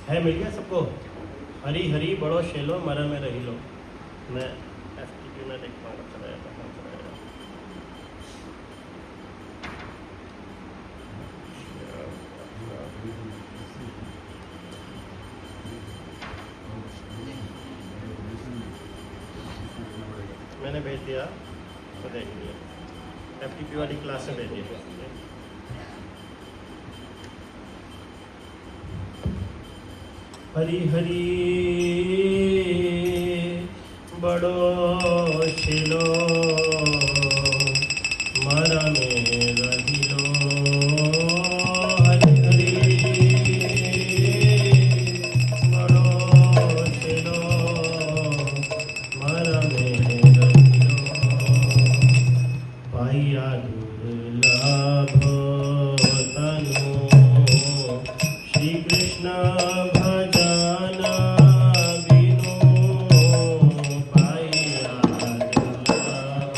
है मिल गया सबको? हरी हरी बड़ो शेलो मरा में रही लो। मैं एफटीपी में देखता हूँ चला जाता कहाँ चला जाएगा। मैंने भेज दिया तो देख लिया, एफटीपी वाली क्लास में भेज दिया। हरी हरी बड़ो शिलो मरा में रहिलो। हरी हरी बड़ो शिलो मरा में रहिलो। पाइया दुर्लभ तनु श्री कृष्ण भजन बिनु। पाइया दुर्लभ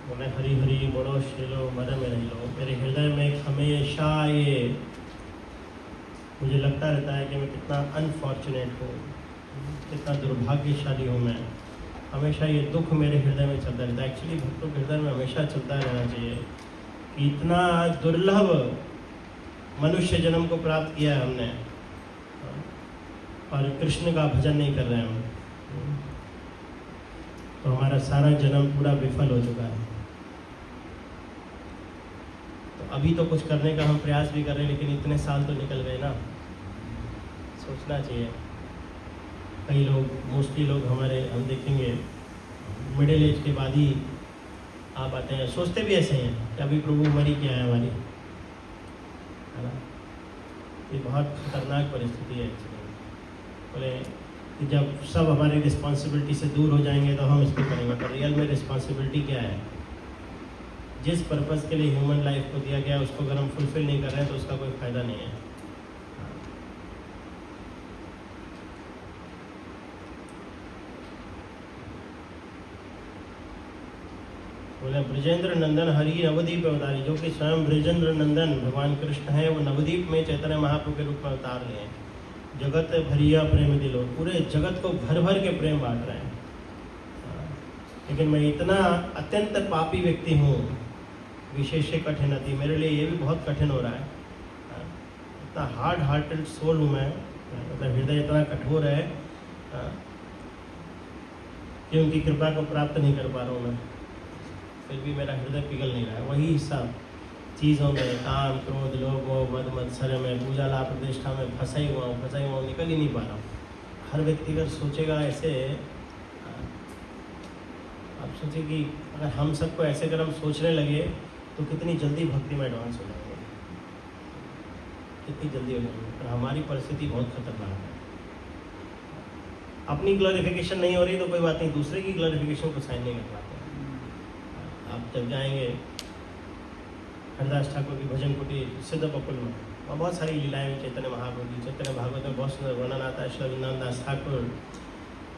बोले हरी हरी बड़ो शेलो मर में रही लो। मेरे हृदय में हमेशा ये मुझे लगता रहता है कि मैं कितना अनफॉर्चुनेट हूँ, कितना दुर्भाग्यशाली हूँ मैं। हमेशा ये दुख मेरे हृदय में चलता रहता है। एक्चुअली भक्तों के हृदय में हमेशा चलता रहना चाहिए कि इतना दुर्लभ मनुष्य जन्म को प्राप्त किया है हमने, और कृष्ण का भजन नहीं कर रहे हैं हम, तो हमारा सारा जन्म पूरा विफल हो चुका है। तो अभी तो कुछ करने का हम प्रयास भी कर रहे हैं, लेकिन इतने साल तो निकल गए ना। सोचना चाहिए। कई लोग, मोस्टली लोग हमारे, हम देखेंगे मिडिल एज के बाद ही आप आते हैं, सोचते भी ऐसे हैं कि अभी प्रभु मरी क्या है हमारी, है ना। ये बहुत खतरनाक परिस्थिति है एक्चुअली। बोले कि जब सब हमारी रिस्पॉन्सिबिलिटी से दूर हो जाएंगे तो हम इसको करेंगे, पर रियल में रिस्पॉन्सिबिलिटी क्या है? जिस पर्पज़ के लिए ह्यूमन लाइफ को दिया गया उसको अगर हम फुलफिल नहीं कर रहे हैं तो उसका कोई फ़ायदा नहीं है। बोले ब्रजेंद्र नंदन हरि नवदीप अवतारी, जो कि स्वयं ब्रजेंद्र नंदन भगवान कृष्ण है, वो नवदीप में चैतन्य महाप्रभु के रूप में अवतार लिए हैं। जगत भरिया प्रेम दिलो, पूरे जगत को भर भर के प्रेम बांट रहे हैं। लेकिन मैं इतना अत्यंत पापी व्यक्ति हूँ, विशेष कठिन अति, मेरे लिए ये भी बहुत कठिन हो रहा है। इतना हार्ड हार्टेड सोल हूँ मैं, मतलब हृदय इतना कठोर है कि उनकी कृपा को प्राप्त नहीं कर पा रहा हूँ मैं। फिर भी मेरा हृदय पिघल नहीं रहा है। वही सब चीज़ों में, काम क्रोध लोभ मोह मद मत्सर में, पूजा लाभ प्रतिष्ठा में फंसा ही हुआ हूँ, निकल ही नहीं पा रहा हूँ। हर व्यक्ति अगर सोचेगा ऐसे, आप सोचिए कि अगर हम सबको ऐसे अगर हम सोचने लगे तो कितनी जल्दी भक्ति में एडवांस हो जाएंगे, कितनी जल्दी हो जाएंगे। पर हमारी परिस्थिति बहुत खतरनाक है। अपनी ग्लोरिफिकेशन नहीं हो रही तो कोई बात नहीं, दूसरे की ग्लोरिफिकेशन को साइन नहीं कर पाते। आप जब जाएंगे हरदास ठाकुर की भजन कुटी सिद्ध बकुल में, वहाँ बहुत सारी लीलाएं चैतन्य महाप्रभु की, चैतन्य भागवत में बहुत सुंदर वर्णन आता है। श्री वृंदावन दास ठाकुर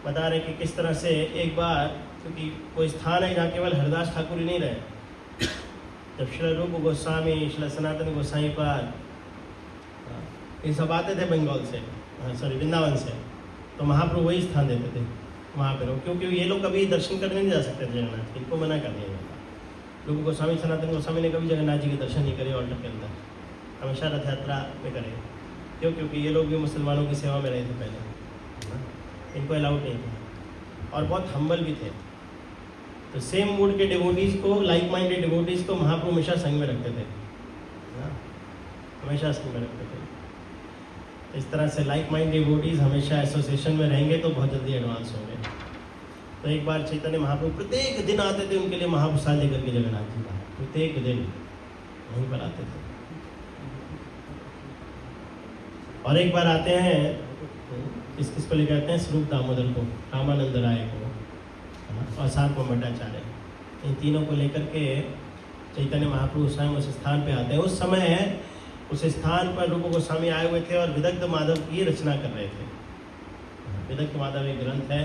बता रहे कि किस तरह से एक बार, क्योंकि कोई स्थान है जहाँ केवल हरदास ठाकुर ही नहीं रहे, जब श्री रूप गोस्वामी, श्री सनातन गोसाई पाद, ये सब आते थे बंगाल से, सॉरी वृंदावन से, तो महाप्रभु वही स्थान देते थे वहाँ पर। क्योंकि ये लोग कभी दर्शन करने नहीं जा सकते थे जगन्नाथ, इनको मना कर दिया जाता। रूप गोस्वामी, सनातन गोस्वामी ने कभी जगन्नाथ जी के दर्शन नहीं करे ऑल्टर के अंदर, हमेशा रथ यात्रा में करे। क्यों? क्योंकि ये लोग भी मुसलमानों की सेवा में रहे थे पहले, इनको अलाउड नहीं था, और बहुत हम्बल भी थे। तो सेम मूड के डिवोटीज़ को, लाइक माइंडेड डिवोटीज़ को महाप्रभु हमेशा संग में रखते थे, हमेशा संग में रखते थे। इस तरह से लाइक माइंड डिवोटीज़ हमेशा एसोसिएशन में रहेंगे तो बहुत जल्दी एडवांस होंगे। तो एक बार चैतन्य महाप्रभु प्रत्येक दिन आते थे उनके लिए महाप्रसाद लेकर के जगन्नाथ जी का, प्रत्येक दिन वहीं पर आते थे। और एक बार आते हैं, किसको लेकर आते हैं? स्वरूप दामोदर को, रामानंद राय को और साथ में भट्टाचार्य, इन तीनों को लेकर के चैतन्य महाप्रभु स्वयं उस स्थान पे आते हैं। उस समय उस स्थान पर रूप गोस्वामी आए हुए थे और विदग्ध माधव की रचना कर रहे थे। विदग्ध माधव एक ग्रंथ है,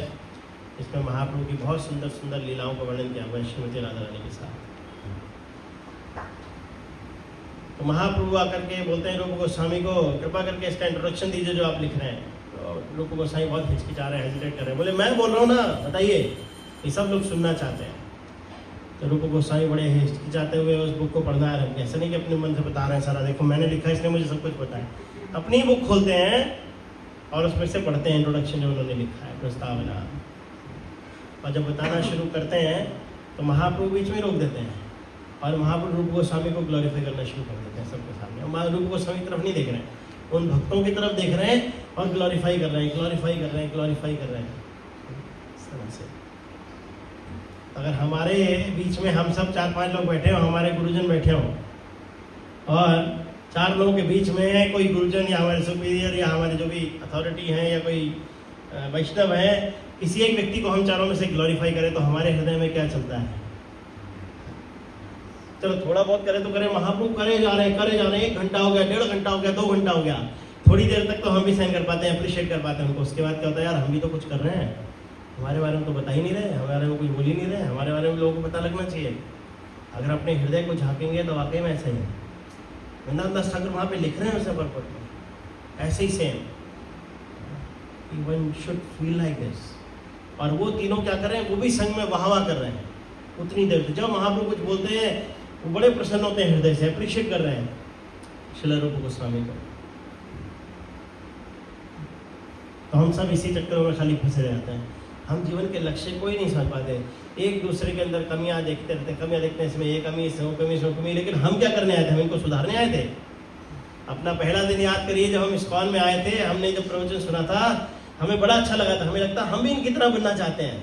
इसमें महाप्रभु की बहुत सुंदर सुंदर लीलाओं का वर्णन किया हुआ है श्रीमती राधा रानी के साथ। तो महाप्रभु आकर के बोलते हैं रूप गोस्वामी को, कृपा करके इसका इंट्रोडक्शन दीजिए जो आप लिख रहे हैं। तो रूप गोस्वामी बहुत हिचकिचा रहे हैं, हेजिटेट कर रहे हैं। बोले मैं बोल रहा हूँ ना, बताइए, ये सब लोग सुनना चाहते हैं। तो रूप गोस्वामी बड़े हिचकिचाते हुए उस बुक को पढ़ना है। ऐसे नहीं कि अपने मन से बता रहे हैं सारा, देखो मैंने लिखा है इसलिए मुझे सब कुछ पता है। अपनी बुक खोलते हैं और उसमें से पढ़ते हैं इंट्रोडक्शन जो उन्होंने लिखा है, प्रस्तावना। और जब बताना शुरू करते हैं तो महाप्रभु बीच में रोक देते हैं और महाप्रभु रूप गोस्वामी को ग्लोरीफाई करना शुरू कर देते हैं सबके सामने। और रूप गोस्वामी की तरफ नहीं देख रहे हैं, उन भक्तों की तरफ देख रहे हैं और ग्लोरीफाई कर रहे हैं, ग्लोरीफाई कर रहे हैं, ग्लोरीफाई कर रहे हैं। इस तरह से अगर हमारे बीच में हम सब 4-5 लोग बैठे हो, हमारे गुरुजन बैठे हो, और 4 लोगों के बीच में कोई गुरुजन या हमारे सुपीरियर या हमारे जो भी अथॉरिटी हैं या कोई वैष्णव है, किसी एक व्यक्ति को हम चारों में से ग्लोरीफाई करें तो हमारे हृदय में क्या चलता है? चलो थोड़ा बहुत करें तो करें, महाप्रभु करे जा रहे हैं। 1 घंटा हो गया, 1.5 घंटा हो गया, 2 घंटा हो गया, थोड़ी देर तक तो हम भी सहन कर पाते हैं, अप्रिशिएट कर पाते हैं उनको। उसके बाद क्या होता है, यार हम भी तो कुछ कर रहे हैं, हमारे बारे में तो बता ही नहीं रहे, हमारे बारे में कुछ बोल ही नहीं रहे, हमारे बारे में लोगों को पता लगना चाहिए। अगर अपने हृदय को झाँकेंगे तो वाकई में ऐसा ही है। वृंदावन दास ठाकुर वहाँ पे लिख रहे हैं उसे परपट में, ऐसे ही same, one should feel like this. और वो तीनों क्या कर रहे हैं, वो भी संग में वाह वाह कर रहे हैं उतनी देर तक। जब महाप्रभु कुछ बोलते हैं वो बड़े प्रसन्न होते हैं, हृदय से अप्रिशिएट कर रहे हैं श्रील रूप गोस्वामी को। तो हम सब इसी चक्करों में खाली फंसे रहते हैं। हम जीवन के लक्ष्य को ही नहीं समझ पाते, एक दूसरे के अंदर कमियां देखते रहते हैं, कमियां देखते हैं, इसमें ये कमी, इसमें वो कमी, इसमें वो कमी। लेकिन हम क्या करने आए थे? हम इनको सुधारने आए थे। अपना पहला दिन याद करिए, जब हम इस्कॉन में आए थे, हमने जब प्रवचन सुना था, हमें बड़ा अच्छा लगा था। हमें लगता हम भी इनकी तरह बनना चाहते हैं,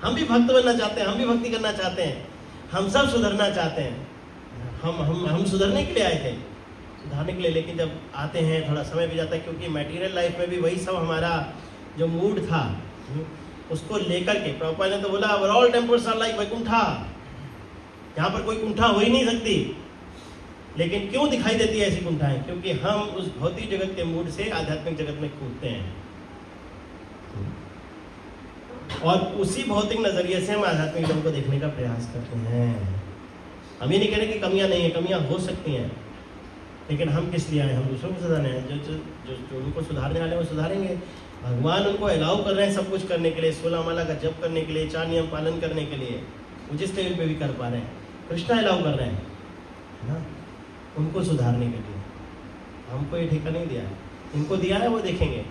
हम भी भक्त बनना चाहते हैं, हम भी भक्ति करना चाहते हैं, हम सब सुधरना चाहते हैं। हम सुधरने के लिए आए थे, सुधारने के लिए। लेकिन जब आते हैं थोड़ा समय भी जाता है, क्योंकि मटेरियल लाइफ में भी वही सब हमारा जो मूड था उसको लेकर के प्रभुपाद ने तो बोला all temples are like Vaikuntha, यहाँ पर कोई कुंठा हो ही नहीं सकती। लेकिन क्यों दिखाई देती है ऐसी कुंठाएं? क्योंकि हम उस भौतिक जगत के मूड से आध्यात्मिक जगत में कूदते हैं, और उसी भौतिक नजरिए से हम आध्यात्मिक जगत को देखने का प्रयास करते हैं। हम ये नहीं कह रहे कि कमियां नहीं है, कमियां हो सकती हैं, लेकिन हम किस लिए आए? हम दूसरों को सुधारने हैं। जो उनको सुधारने वाले वो सुधारेंगे। भगवान उनको अलाउ कर रहे हैं सब कुछ करने के लिए, 16 माला का जप करने के लिए, 4 नियम पालन करने के लिए, वो जिस लेवल पे भी कर पा रहे हैं। कृष्णा अलाउ कर रहे हैं, है ना, उनको सुधारने के लिए। हमको ये ठेका नहीं दिया है, इनको दिया है, वो देखेंगे।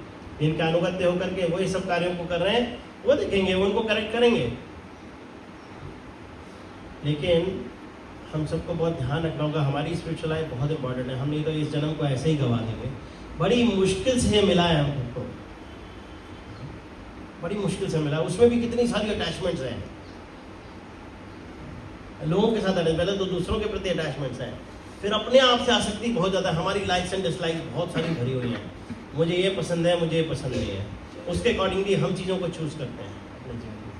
इनके अनुगत्य होकर के वो ये सब कार्यों को कर रहे हैं, वो देखेंगे, वो उनको करेक्ट करेंगे। लेकिन हम सबको बहुत ध्यान रखना होगा, हमारी स्पिरिचुअल लाइफ बहुत इंपॉर्टेंट है। हम नहीं तो इस जन्म को ऐसे ही गवा देंगे। बड़ी मुश्किल से मिला है हमको, बड़ी मुश्किल से मिला। उसमें भी कितनी सारी अटैचमेंट्स हैं लोगों के साथ। पहले तो दूसरों के प्रति अटैचमेंट्स हैं, फिर अपने आप से आसक्ति बहुत ज़्यादा। हमारी लाइक्स एंड डिसलाइक्स बहुत सारी भरी हुई हैं। मुझे ये पसंद है, मुझे ये पसंद नहीं है, उसके अकॉर्डिंगली हम चीज़ों को चूज करते हैं अपने जीवन में।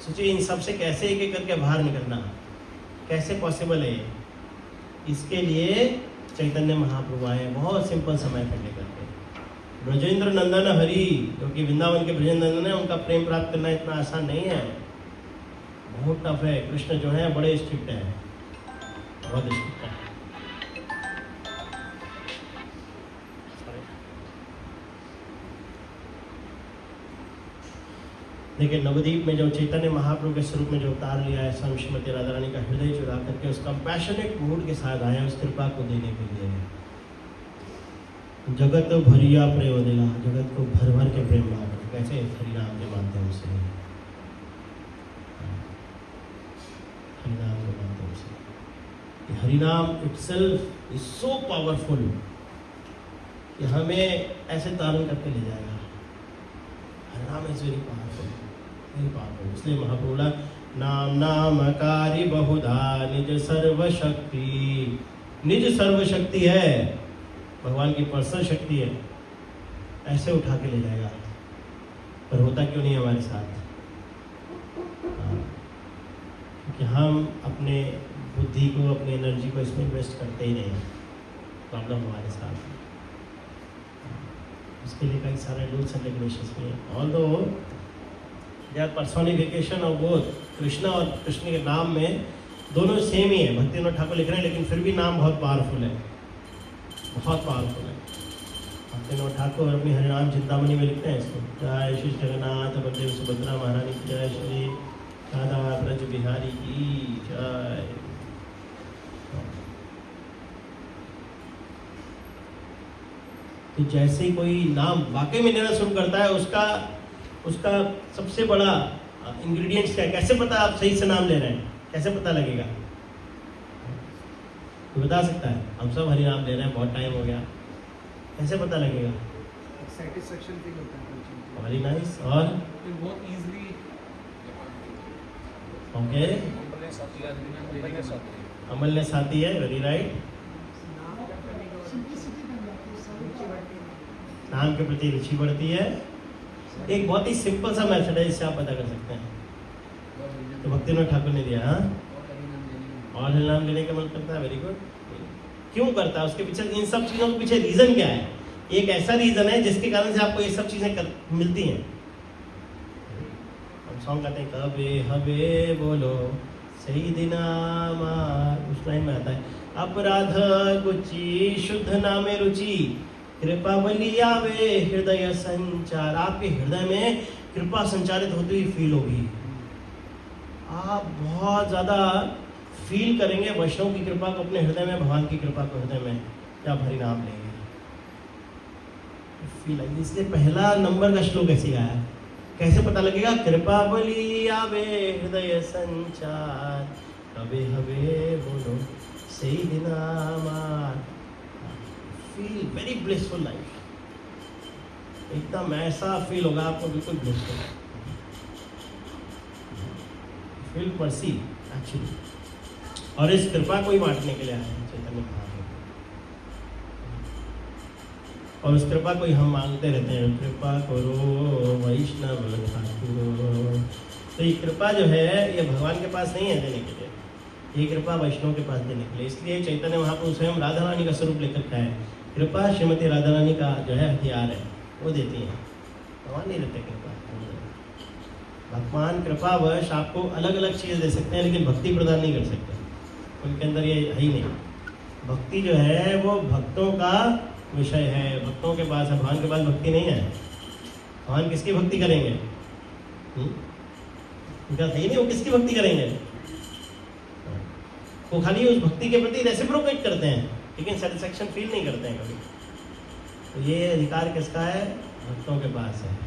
सोचिए इन सब से कैसे एक एक करके बाहर निकलना, कैसे पॉसिबल है? इसके लिए चैतन्य महाप्रभु आए, बहुत सिंपल समय पर लेकर के। ब्रजेंद्र नंदन हरि, क्योंकि वृंदावन के ब्रजेंद्र नंदन है, उनका प्रेम प्राप्त करना इतना आसान नहीं है, बहुत टफ है। कृष्ण जो है बड़े स्ट्रिक्ट है, बहुत स्ट्रिक्ट है। देखिए नवद्वीप में जो चैतन्य महाप्रभु के स्वरूप में जो अवतार लिया है, स्वामी श्रीमती राधा रानी का हृदय चुरा करके उस कंपैशनेट मूड के साथ आया उस कृपा को देने के लिए। जगत भरिया प्रेम दिला, जगत को भर भर के प्रेम ला, कैसे? हरिनाम के माध्यम से, हरिनाम के माध्यम से। हरिनाम इटसेल्फ इज सो पावरफुल कि हमें ऐसे तारण करके ले जाएगा। हरिनाम is very powerful, very powerful. इसलिए महाप्रभु बोला नाम नामकारी बहुधा निज सर्वशक्ति। निज सर्वशक्ति है, भगवान की पर्सनल शक्ति है, ऐसे उठा के ले जाएगा। पर होता क्यों नहीं हमारे साथ? क्योंकि हम अपने बुद्धि को, अपनी एनर्जी को इसमें इन्वेस्ट करते ही नहीं। प्रॉब्लम हमारे साथ है। उसके लिए कई सारे रूल्स एंड रेगुलेशंस भी हैं। Although there personification of both, Krishna और कृष्ण के नाम में दोनों सेम ही है। भक्ति विनोद ठाकुर लिख रहे हैं, लेकिन फिर भी नाम बहुत पावरफुल है, बहुत पावरफुल है। भक्ति विनोद ठाकुर अपनी हरिनाम चिंतामणि में लिखते हैं इसको, जय श्री जगन्नाथ बलदेव सुभद्रा महारानी की जय, श्री राधा ब्रज बिहारी की जय। तो जैसे ही कोई नाम वाकई में लेना शुरू करता है, उसका सबसे बड़ा इंग्रेडिएंट्स क्या है? कैसे पता आप सही से नाम ले रहे हैं? कैसे पता लगेगा? तो बता सकता है? हम सब हरि नाम ले रहे हैं, बहुत टाइम हो गया, कैसे पता लगेगा? सेटिस्फैक्शन फील होता है। Very nice. और बहुत इजीली ओके, अमल ने साथी है, वेरी राइट। नाम के प्रति रुचि बढ़ती है। एक बहुत ही सिंपल सा मेथड है जिससे आप पता कर सकते हैं। तो भक्ति विनोद ठाकुर ने दिया, हाँ, और नाम लेने का मन करता है, वेरी गुड। क्यों करता है? उसके पीछे, इन सब चीज़ों के पीछे रीज़न क्या है? एक ऐसा रीज़न है जिसके कारण से आपको ये सब चीज़ें मिलती हैं। हम सॉन्ग गाते हैं, कबे हबे बोलो सही दिन उस लाइन में आता है, अपराध गुची शुद्ध नामे रुचि, कृपा बलि आवे हृदय संचार। आपके हृदय में कृपा संचारित होती हुई फील होगी, आप बहुत ज़्यादा फील करेंगे वैष्णव की कृपा को अपने हृदय में, भगवान की कृपा को हृदय में, जब हरि नाम लेंगे फील आएगी। इसलिए पहला नंबर का श्लोक ऐसे गाया है, कैसे पता लगेगा? कृपा बलि आवे हृदय संचार, कबे हवे बोलो सही दिन फील वेरी ब्लिसफुल लाइफ, एकदम ऐसा फील होगा आपको, बिल्कुल ब्लिसफुल फील परसीव एक्चुअली। और इस कृपा को ही बांटने के लिए आए हैं चैतन्य महाप्रभु, और उस कृपा को ही हम मांगते रहते हैं, कृपा करो वैष्णव ठाकुर। तो ये कृपा जो है ये भगवान के पास नहीं है देने के लिए, ये कृपा वैष्णव के पास देने के लिए। इसलिए चैतन्य महाप्रभु स्वयं राधा रानी का स्वरूप लेकर के आए। कृपा श्रीमती राधा रानी का जो है हथियार है, वो देती हैं, भगवान नहीं देते कृपा। भगवान कृपावश आपको अलग अलग चीज़ दे सकते हैं, लेकिन भक्ति प्रदान नहीं कर सकते, उनके अंदर ये है ही नहीं। भक्ति जो है वो भक्तों का विषय है, भक्तों के पास है, भगवान के पास भक्ति नहीं है। भगवान किसकी भक्ति करेंगे? उनका सही नहीं, वो किसकी भक्ति करेंगे? वो खाली उस भक्ति के प्रति रेसिप्रोकेट करते हैं, लेकिन सेटिस्फैक्शन फील नहीं करते हैं कभी। तो ये अधिकार किसका है? भक्तों के पास है।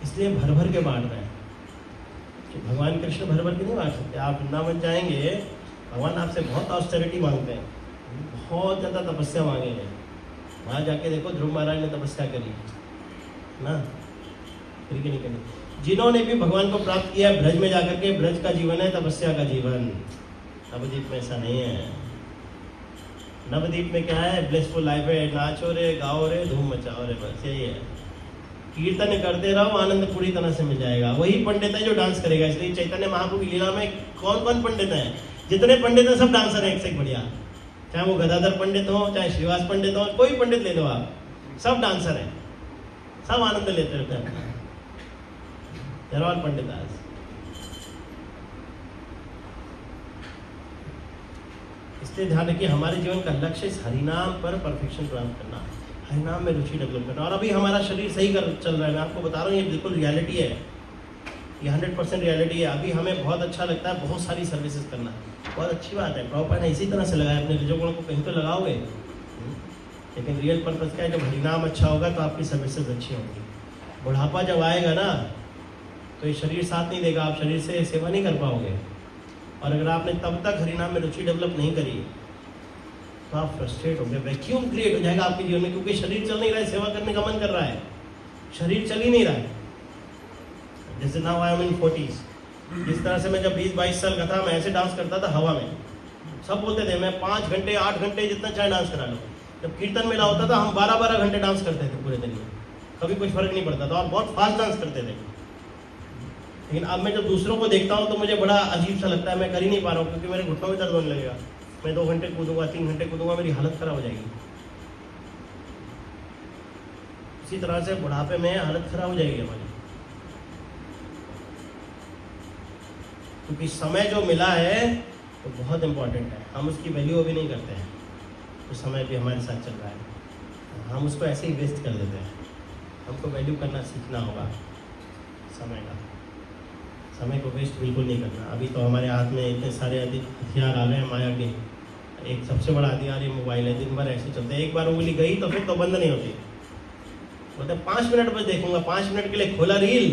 इसलिए भर भर के बांट रहे हैं कि भगवान कृष्ण भर भर के नहीं बांट सकते। आप वृंदावन जाएंगे, भगवान आपसे बहुत ऑस्टेरिटी मांगते हैं, बहुत ज़्यादा तपस्या मांगेंगे। वहाँ जाके देखो ध्रुव महाराज ने तपस्या करी ना, फिर की नहीं करी। जिन्होंने भी भगवान को प्राप्त किया है ब्रज में जाकर के, ब्रज का जीवन है तपस्या का जीवन। नवद्वीप में ऐसा नहीं है। नवद्वीप में क्या है? ब्लिसफुल लाइफ है, नाचो रे, गाओ रे, धूम मचाओ रे, बस यही है। कीर्तन करते रहो, आनंद पूरी तरह से मिल जाएगा। वही पंडित है जो डांस करेगा। इसलिए चैतन्य महाप्रभु की लीला में कौन कौन पंडित हैं? जितने पंडित हैं सब डांसर हैं, एक से एक बढ़िया। चाहे वो गदाधर पंडित हो, चाहे श्रीवास पंडित हो, कोई पंडित ले लो आप, सब डांसर हैं, सब आनंद लेते रहते हैं। पंडित आज इसलिए ध्यान रखिए, हमारे जीवन का लक्ष्य इस हरिनाम पर परफेक्शन प्राप्त करना, हरिनाम में रुचि डेवलप करना। और अभी हमारा शरीर सही कर चल रहा है, मैं आपको बता रहा हूँ, ये बिल्कुल रियलिटी है, ये 100% रियलिटी है। अभी हमें बहुत अच्छा लगता है बहुत सारी सर्विसेज करना, बहुत अच्छी बात है। प्रभुपाद ने इसी तरह से लगाया, अपने रजोगुण को कहीं तो लगाओगे, लेकिन रियल पर्पस क्या है? जब हरिनाम अच्छा होगा तो आपकी सर्विसेज अच्छी होंगी। बुढ़ापा जब आएगा ना तो ये शरीर साथ नहीं देगा, आप शरीर से सेवा नहीं कर पाओगे। और अगर आपने तब तक हरिनाम में रुचि डेवलप नहीं करी तो आप फ्रस्ट्रेट हो गए, वैक्यूम क्रिएट हो जाएगा आपके जीवन में, क्योंकि शरीर चल नहीं रहा है, सेवा करने का मन कर रहा है, शरीर चल ही नहीं रहा है। जैसे now I am in 40s, जिस तरह से मैं जब 20-22 साल का था, मैं ऐसे डांस करता था हवा में। सब बोलते थे मैं 5 घंटे 8 घंटे जितना चाहे डांस करा लो। जब कीर्तन मेला होता था हम 12-12 घंटे डांस करते थे पूरे दिन में, कभी कुछ फर्क नहीं पड़ता था, और बहुत फास्ट डांस करते थे। लेकिन अब मैं जब दूसरों को देखता हूँ तो मुझे बड़ा अजीब सा लगता है, मैं कर ही नहीं पा रहा हूँ, क्योंकि मेरे घुटनों में दर्द होने लगेगा। मैं 2 घंटे कूदूंगा, 3 घंटे कूदूंगा, मेरी हालत खराब हो जाएगी। इसी तरह से बुढ़ापे में हालत खराब हो जाएगी हमारी, क्योंकि समय जो मिला है वो बहुत इम्पोर्टेंट है, हम उसकी वैल्यू अभी नहीं करते हैं। तो समय भी हमारे साथ चल रहा है, हम उसको ऐसे ही वेस्ट कर देते हैं। हमको वैल्यू करना सीखना होगा समय का, समय को वेस्ट बिल्कुल नहीं करना। अभी तो हमारे हाथ में इतने सारे हथियार आ गए हैं माया के। एक सबसे बड़ा हथियार ये मोबाइल है, दिन भर ऐसे चलते हैं, एक बार उंगली गई तो फिर तो बंद नहीं होती। मतलब 5 मिनट बस देखूंगा, 5 मिनट के लिए खोला रील,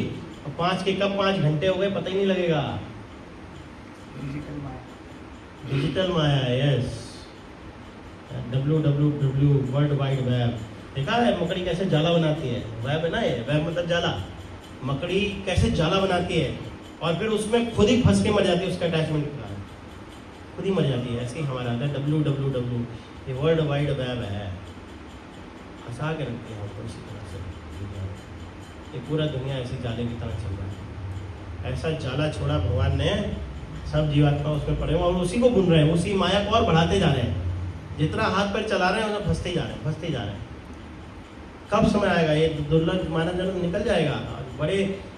और 5 के कब 5 घंटे हो गए पता ही नहीं लगेगा। डिजिटल माया, yes, www world wide web. देखा है मकड़ी कैसे जाला बनाती है? वेब है ना, ये वेब मतलब जाला। मकड़ी कैसे जाला बनाती है और फिर उसमें खुद ही फंस के मर जाती है, उसका अटैचमेंट के कारण खुद ही मर जाती है। ऐसे ही हमारा आता है www, ये वर्ल्ड वाइड वेब है, फंसा के रखती है हमको इसी तरह से। ये पूरा दुनिया ऐसे जाले की तरह चल रहा है। ऐसा जाला छोड़ा भगवान ने, सब जीवात्मा उसमें पड़े हुए और उसी को बुन रहे हैं, उसी माया को और बढ़ाते जा रहे हैं। जितना हाथ पैर चला रहे हैं उतना फंसते ही जा रहे हैं, फंसते ही जा रहे हैं। कब समय आएगा ये दुर्लभ मानव जन्म निकल जाएगा, बड़े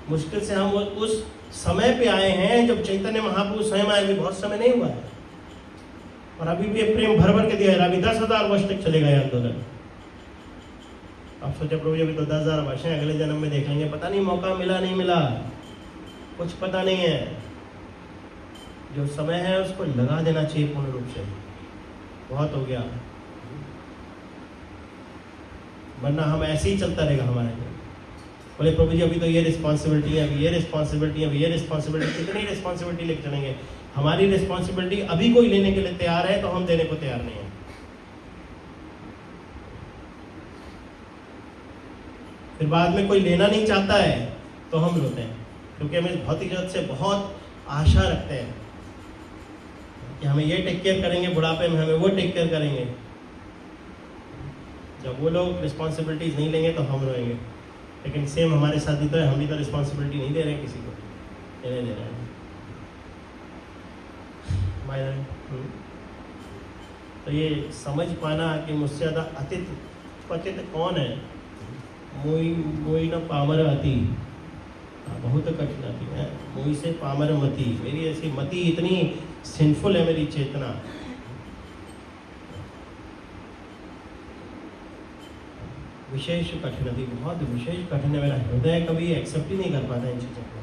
मुश्किल से हम उस समय पे आए हैं जब चैतन्य महाप्रभु स्वयं आए, भी बहुत समय नहीं हुआ है, और अभी भी ये प्रेम भर भर के दिया है। अभी 10,000 वर्ष तक चलेगा ये आंदोलन। आप सोचे प्रभु जी अभी तो 10,000 वर्ष हैं, अगले जन्म में देख लेंगे, पता नहीं मौका मिला नहीं मिला, कुछ पता नहीं है। जो समय है उसको लगा देना चाहिए पूर्ण रूप से, बहुत हो गया, वरना हम ऐसे ही चलता रहेगा हमारे लिए। बोले प्रभु जी अभी तो ये रिस्पॉन्सिबिलिटी है, अभी ये रिस्पॉन्सिबिलिटी है, अभी ये रिस्पॉन्सिबिलिटी, कितनी रिस्पॉन्सिबिलिटी लेके चलेंगे। हमारी रिस्पॉन्सिबिलिटी अभी कोई लेने के लिए तैयार है तो हम देने को तैयार नहीं है। फिर बाद में कोई लेना नहीं चाहता है तो हम रोते हैं, क्योंकि हम इस भौतिक जगत से बहुत आशा रखते हैं कि हमें ये टेक केयर करेंगे, बुढ़ापे में हमें वो टेक केयर करेंगे। जब वो लोग रिस्पॉन्सिबिलिटीज नहीं लेंगे तो हम रोएंगे। लेकिन सेम हमारे साथ भी तो है, हम भी तो रिस्पॉन्सिबिलिटी नहीं दे रहे हैं किसी को, देने दे रहे हैं। तो ये समझ पाना कि मुझसे ज़्यादा अतीत पतित कौन है, मोई न पामर अति, बहुत कठिन अति है, मोई से पामर मति। मेरी ऐसी मति इतनी सिंफुल है, मेरी चेतना। विशेष कठिन अति, बहुत विशेष कठिन है। मेरा हृदय कभी एक्सेप्ट ही नहीं कर पाता इन चीज़ों को,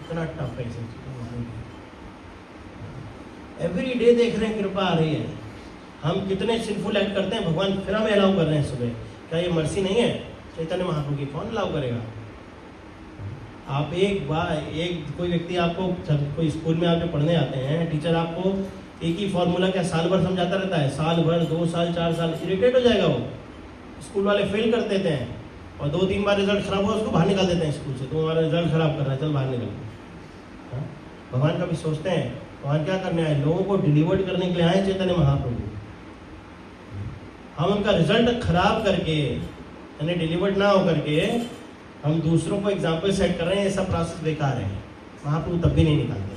इतना टफ है सब चीज़ें। एवरी डे देख रहे हैं कृपा आ रही है, हम कितने सिंफुल एक्ट करते हैं, भगवान फिर हमें अलाउ कर रहे हैं सुबह। क्या ये मर्सी नहीं है चैतन्य महाप्रभु की? कौन अलाउ करेगा? आप एक कोई व्यक्ति आपको, कोई स्कूल में आप जो पढ़ने आते हैं, टीचर आपको एक ही फॉर्मूला क्या साल भर समझाता रहता है, साल भर 2 साल 4 साल, इरिटेट हो जाएगा वो। स्कूल वाले फेल कर देते हैं और 2-3 बार रिजल्ट खराब हुआ उसको बाहर निकाल देते हैं स्कूल से, तुम्हारा रिजल्ट खराब कर रहा है, चल बाहर निकल। भगवान कभी सोचते हैं भगवान क्या करने आए? लोगों को डिलीवर्ड करने के लिए आए चैतन्य महाप्रभु। हम उनका रिजल्ट खराब करके, यानी डिलीवर्ड ना हो करके हम दूसरों को एग्जाम्पल सेट कर रहे हैं, ऐसा प्रोसेस बेकार है। महाप्रभु तब भी नहीं निकालते।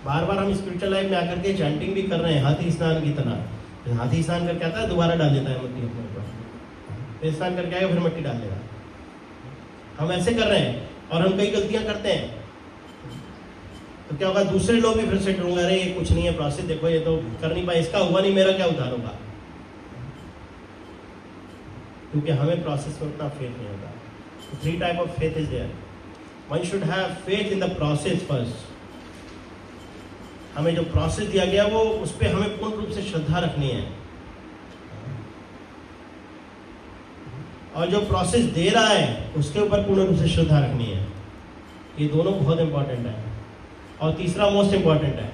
बार बार हम स्पिरिचुअल लाइफ में आकर के चैंटिंग भी कर रहे हैं हाथी स्नान की तरह। हाथी स्नान करके आता है, दोबारा डाल देता है मिट्टी अपने ऊपर, फिर स्नान करके आएगा, फिर मिट्टी डाल देगा। हम ऐसे कर रहे हैं और हम कई गलतियां करते हैं, तो क्या होगा? दूसरे लोग भी फिर से ढूंढेंगे, अरे ये कुछ नहीं है प्रोसेस, देखो ये तो कर नहीं पाए, इसका हुआ नहीं, मेरा क्या उद्धार होगा? क्योंकि हमें प्रोसेस में उतना फेथ नहीं होता। 3 type of faith is there. One should have faith in the process first. हमें जो प्रोसेस दिया गया वो उस पर हमें पूर्ण रूप से श्रद्धा रखनी है, और जो प्रोसेस दे रहा है उसके ऊपर पूर्ण रूप से श्रद्धा रखनी है। ये दोनों बहुत इंपॉर्टेंट है। और तीसरा मोस्ट इंपॉर्टेंट है,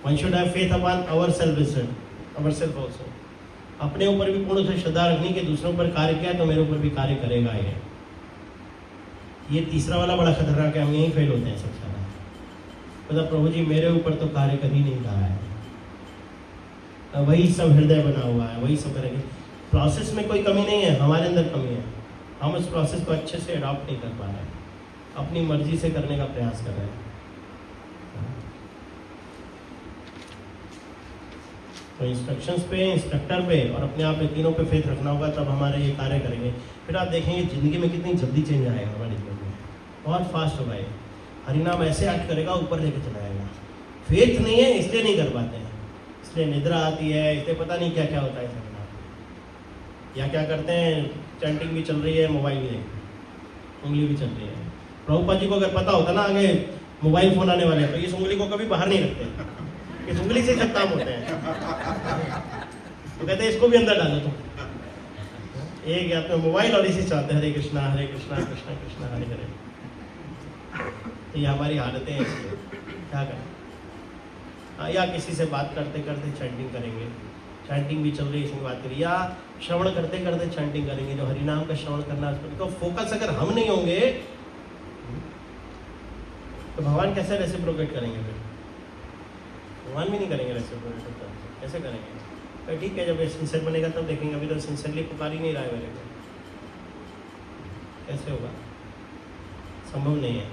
one should have faith upon ourself also. अपने ऊपर भी पूर्ण से श्रद्धा रखनी कि दूसरों पर कार्य किया तो मेरे ऊपर भी कार्य करेगा ये तीसरा वाला बड़ा खतरनाक है। हम यहीं फेल होते हैं सबसे ज्यादा। मतलब प्रभु जी मेरे ऊपर तो कार्य कर ही नहीं रहा है, वही सब हृदय बना हुआ है, वही सब करेंगे। प्रोसेस में कोई कमी नहीं है, हमारे अंदर कमी है। हम उस प्रोसेस को अच्छे से अडॉप्ट नहीं कर पा रहे हैं, अपनी मर्जी से करने का प्रयास कर रहे हैं। तो इंस्ट्रक्शंस पे, इंस्ट्रक्टर पे और अपने आप पे, तीनों पे फेथ रखना होगा, तब हमारे ये कार्य करेंगे। फिर आप देखेंगे ज़िंदगी में कितनी जल्दी चेंज आएगा हमारे जीवन में, बहुत फास्ट होगा ये। हरिनाम ऐसे एक्ट करेगा, ऊपर लेके चला जाएगा। फेथ नहीं है इसलिए नहीं कर पाते हैं, इसलिए निद्रा आती है, इसलिए पता नहीं क्या क्या होता है सब। या क्या करते हैं, चैंटिंग भी चल रही है, मोबाइल भी देखते, उंगली भी चल रही है। प्रभुपाद जी को अगर पता होता ना आगे मोबाइल फ़ोन आने वाले हैं, तो इस उंगली को कभी बाहर नहीं रखते, इस उंगली से सब काम होते हैं। तो कहते हैं इसको भी अंदर डालो तुम। एक या तो मोबाइल और इसी चलते हरे कृष्णा कृष्णा कृष्णा हरे हरे। तो ये हमारी हालतें हैं, क्या करें? या किसी से बात करते करते चैंटिंग करेंगे, चैंटिंग भी चल रही है इसमें बात करिए, या श्रवण करते करते चैंटिंग करेंगे। जो हरिनाम का श्रवण करना है उसको, तो फोकस अगर हम नहीं होंगे तो भगवान कैसे रेसिप्रोकेट करेंगे? फिर भगवान भी नहीं करेंगे रेसिप्रोकेट, कैसे करेंगे? तो ठीक है, जब ये सिंसियर बनेगा तब देखेंगे। अभी तो सिंसियरली पुकार ही नहीं रहा है मेरे को, कैसे होगा? संभव नहीं है।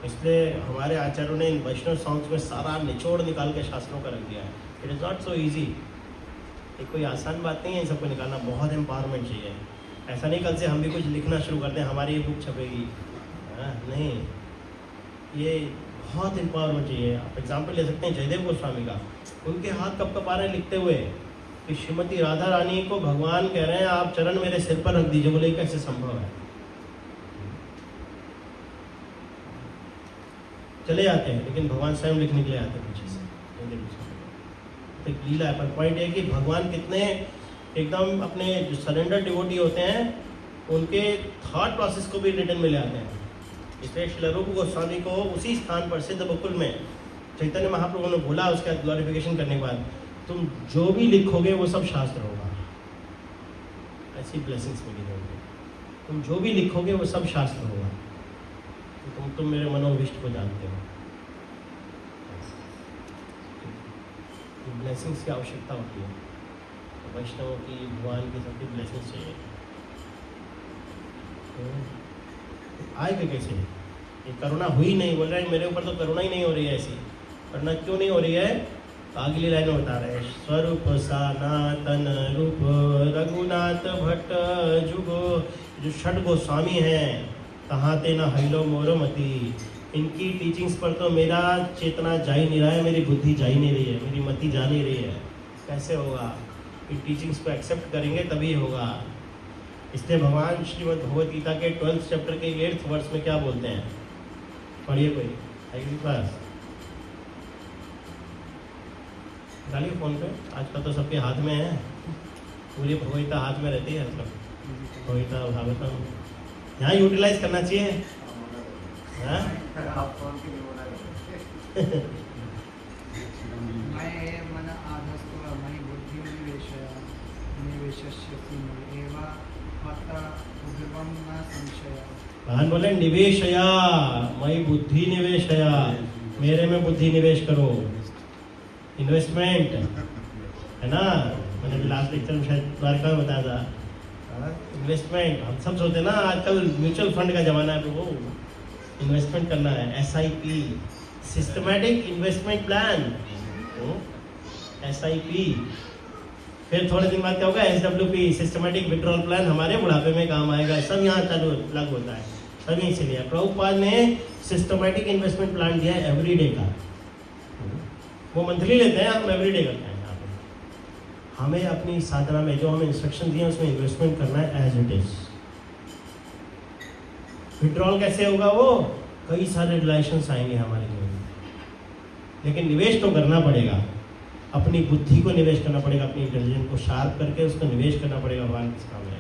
इसलिए हमारे आचार्यों ने इन वैष्णव सॉन्ग्स में सारा निचोड़ निकाल के शास्त्रों का रख दिया है। It is not so easy, ये कोई आसान बात नहीं है इन सबको निकालना, बहुत एम्पावरमेंट चाहिए। ऐसा नहीं कल से हम भी कुछ लिखना शुरू करते हैं, हमारी ये बुक छपेगी, नहीं, ये बहुत एम्पावरमेंट चाहिए। आप एग्जाम्पल ले सकते हैं जयदेव गोस्वामी का, उनके हाथ कब कपा रहे लिखते हुए कि श्रीमती राधा रानी को भगवान कह रहे हैं आप चरण मेरे सिर पर रख दीजिए। बोले कैसे संभव है? चले जाते हैं, लेकिन भगवान स्वयं लिखने के लिए आते हैं पीछे से। तो एक लीला है, पर पॉइंट है कि भगवान कितने एकदम अपने जो सरेंडर डिवोटी होते हैं उनके थॉट प्रोसेस को भी रिटर्न में ले आते हैं। इसलिए श्री रूप गोस्वामी को उसी स्थान पर सिद्ध बकुल में चैतन्य महाप्रभु ने बोला उसका ग्लोरिफिकेशन करने के बाद, तुम जो भी लिखोगे वो सब शास्त्र होगा। ऐसी ब्लेसिंग्स मिली होंगी, तुम जो भी लिखोगे वो सब शास्त्र होगा। तुम मेरे मनोविष्ट को जानते हो। ब्लेसिंग्स की आवश्यकता होती है, तो वैष्णवों की, भगवान की, सबकी ब्लेसिंग्स चाहिए। आएगा कैसे? ये करुणा हुई नहीं, बोल रहे हैं मेरे ऊपर तो करुणा ही नहीं हो रही है। ऐसी करुणा क्यों नहीं हो रही है? तो अगली लाइन में बता रहे हैं, स्वरूप सनातन रूप रघुनाथ भट्ट जुगो। जो षट गोस्वामी हैं, कहाते न हैलो मोरो मति, इनकी टीचिंग्स पर तो मेरा चेतना जा ही नहीं रहा है, मेरी बुद्धि जा ही नहीं रही है, मेरी मति जा नहीं रही है। कैसे होगा? इन टीचिंग्स को एक्सेप्ट करेंगे तभी होगा। इसलिए भगवान श्रीमद् भगवद गीता के 12th चैप्टर के 8th वर्स में क्या बोलते हैं? पढ़िए कोई है के पास? डालिए फोन पे, आजकल तो सबके हाथ में है, पूरी भगवदगीता हाथ में रहती है। मतलब भगवदगीता भागवतम यहाँ यूटिलाइज करना चाहिए। हाँ? भगवान बोले निवेशया मई बुद्धि निवेशया, मेरे में बुद्धि निवेश करो। इन्वेस्टमेंट है ना, मैंने लास्ट लेक्चर में शायद द्वारका में बताया था। इन्वेस्टमेंट हम सब सोचते हैं ना, आजकल म्यूचुअल फंड का जमाना है, तो वो इन्वेस्टमेंट करना है। SIP systematic investment plan, SIP। फिर थोड़े दिन बाद क्या होगा? SWP सिस्टमैटिक विड्रॉल प्लान, हमारे बुढ़ापे में काम आएगा। सब यहाँ चालू लागू होता है, सब यहीं से लिया। प्रभुपाद ने सिस्टमैटिक इन्वेस्टमेंट प्लान दिया है एवरीडे का। वो मंथली लेते हैं, हम एवरीडे करते हैं। हमें अपनी साधना में जो हमें इंस्ट्रक्शन दिए उसमें इन्वेस्टमेंट करना है एज इट इज। विड्रॉल कैसे होगा? वो कई सारे रिलेशंस आएंगे हमारे जीवन में, लेकिन निवेश तो करना पड़ेगा। अपनी बुद्धि को निवेश करना पड़ेगा, अपनी इंटेलिजेंस को शार्प करके उसको निवेश करना पड़ेगा भगवान के सामने।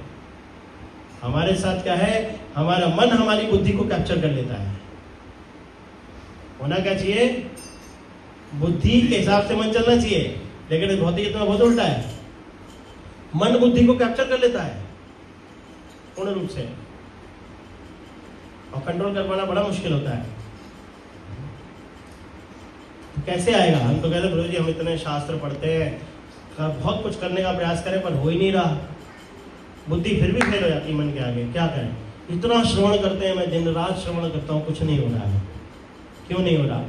हमारे साथ क्या है? हमारा मन हमारी बुद्धि को कैप्चर कर लेता है। होना क्या चाहिए? बुद्धि के हिसाब से मन चलना चाहिए, लेकिन भौतिक में बहुत उल्टा है। मन बुद्धि को कैप्चर कर लेता है पूर्ण रूप से, और कंट्रोल कर पाना बड़ा मुश्किल होता है। तो कैसे आएगा? हम तो कहते हैं प्रभु जी हम इतने शास्त्र पढ़ते हैं, बहुत कुछ करने का प्रयास करें, पर हो ही नहीं रहा। बुद्धि फिर भी फेल हो जाती मन के आगे। क्या करें? इतना श्रवण करते हैं, मैं दिन रात श्रवण करता हूँ, कुछ नहीं हो रहा है। क्यों नहीं हो रहा?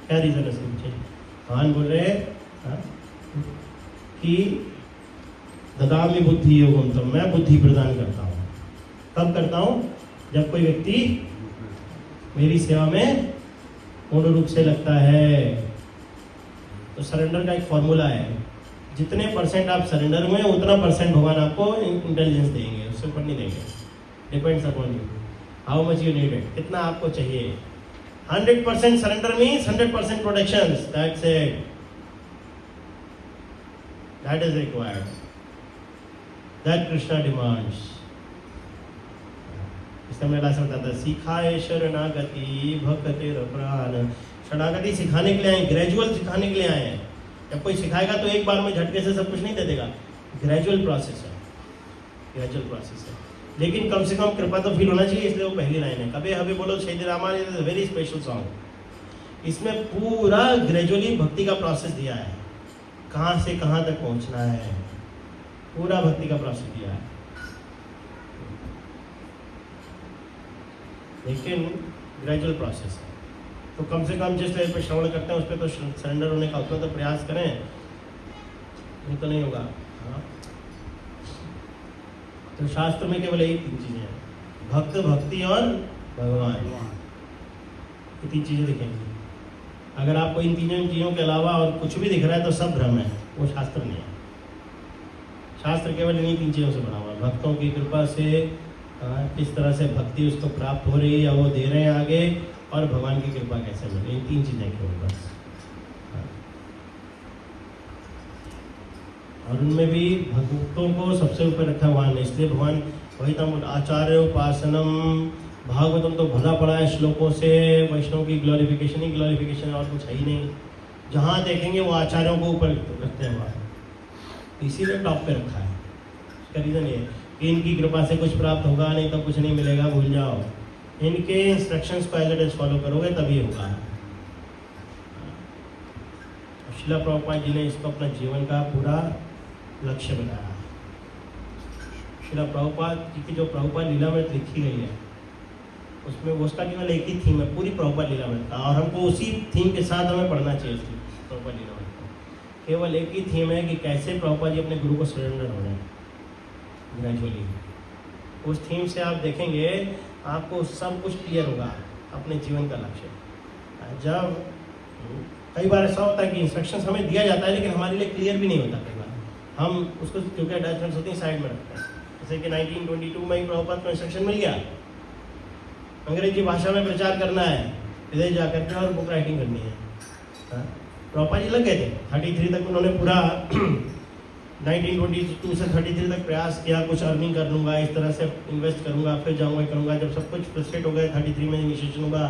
क्या रीजन है इसके? भगवान बोल रहे हैं कि ददामि बुद्धि योगम, तो मैं बुद्धि प्रदान करता हूँ। कब करता हूँ? जब कोई व्यक्ति मेरी सेवा में पूर्ण रूप से लगता है। तो सरेंडर का एक फॉर्मूला है, जितने परसेंट आप सरेंडर हुए उतना परसेंट भगवान आपको इंटेलिजेंस देंगे, उससे ऊपर नहीं देंगे। Depends upon you, how much you need it, कितना आपको चाहिए। 100% surrender means 100% protections. That's it. That is required. That Krishna demands. इसमें मेरा ऐसा बताता है, सिखाए शरणागति भक्तिर प्राण। शरणागति सिखाने के लिए आए, ग्रेजुअल सिखाने के लिए आए हैं। जब कोई सिखाएगा तो एक बार में झटके से सब कुछ नहीं दे देगा, ग्रेजुअल प्रोसेस है, ग्रेजुअल प्रोसेस है। लेकिन कम से कम कृपा तो फील होना चाहिए, इसलिए वो पहली लाइन है, कभी हमें बोलो शहीद Ramayana is a very special song. इसमें पूरा ग्रेजुअली भक्ति का प्रोसेस दिया है, कहाँ से कहाँ तक पहुँचना है, पूरा भक्ति का प्रोसेस दिया है। लेकिन ग्रेजुअल प्रोसेस है, तो कम से कम जिस लेवल पर श्रवण करते हैं उस पर तो सरेंडर होने का उतना तो प्रयास करें, नहीं तो नहीं होगा। हाँ, तो शास्त्र में केवल यही 3 चीजें हैं, भक्त, भक्ति और भगवान, ये 3 चीजें दिखेंगी। अगर आपको इन 3 चीजों के अलावा और कुछ भी दिख रहा है तो सब भ्रम है, वो शास्त्र नहीं है। शास्त्र केवल इन्हीं 3 चीजों से बना हुआ है, भक्तों की कृपा से किस तरह से भक्ति उसको प्राप्त हो रही है या वो दे रहे हैं आगे, और भगवान की कृपा कैसे मिल रही है, 3 चीजें केवल बस। और उनमें भी भक्तों को सबसे ऊपर रखा भगवान ने, इसलिए भगवान वही तम आचार्य उपासनम, भागवतम तो भरा पड़ा है श्लोकों से, वैष्णव की ग्लोरिफिकेशन ही ग्लोरिफिकेशन है और कुछ है ही नहीं। जहाँ देखेंगे वो आचार्यों को ऊपर रखते हैं भगवान, इसीलिए टॉप पे रखा है। इसका रीज़न ये है कि इनकी कृपा से कुछ प्राप्त होगा, नहीं तो कुछ नहीं मिलेगा, भूल जाओ। इनके इंस्ट्रक्शंस को एज इट इज फॉलो करोगे तभी होगा। श्रील प्रभुपाद जी ने इसको अपना जीवन का पूरा लक्ष्य बनाया। श्रील प्रभुपाद जी की जो प्रभुपाद लीलामृत लिखी गई है उसमें उसका केवल एक ही थीम है, पूरी प्रभुपाद लीलामृत का, और हमको उसी थीम के साथ हमें पढ़ना चाहिए प्रभुपाद लीलामृत को। केवल एक ही थीम है कि कैसे प्रभुपाद जी अपने गुरु को सरेंडर हो रहे हैं ग्रेजुअली। उस थीम से आप देखेंगे आपको सब कुछ क्लियर होगा, अपने जीवन का लक्ष्य। जब कई बार ऐसा होता है कि इंस्ट्रक्शंस हमें दिया जाता है लेकिन हमारे लिए क्लियर भी नहीं होता, कई बार हम उसको क्योंकि अटैचमेंट्स होती हैं साइड में रखते हैं। जैसे कि 1922 में ही प्रभुपाद को इंस्ट्रक्शन मिल गया, अंग्रेजी भाषा में प्रचार करना है विदेश जाकर के और बुक राइटिंग करनी है। प्रभुपाद जी लग गए थे, 33 तक उन्होंने पूरा 1922 से 33 तक प्रयास किया, कुछ अर्निंग कर लूँगा, इस तरह से इन्वेस्ट करूँगा, फिर जाऊँगा करूँगा। जब सब कुछ फ्रस्ट्रेट हो गए, 33 में इनिशिएशन हुआ,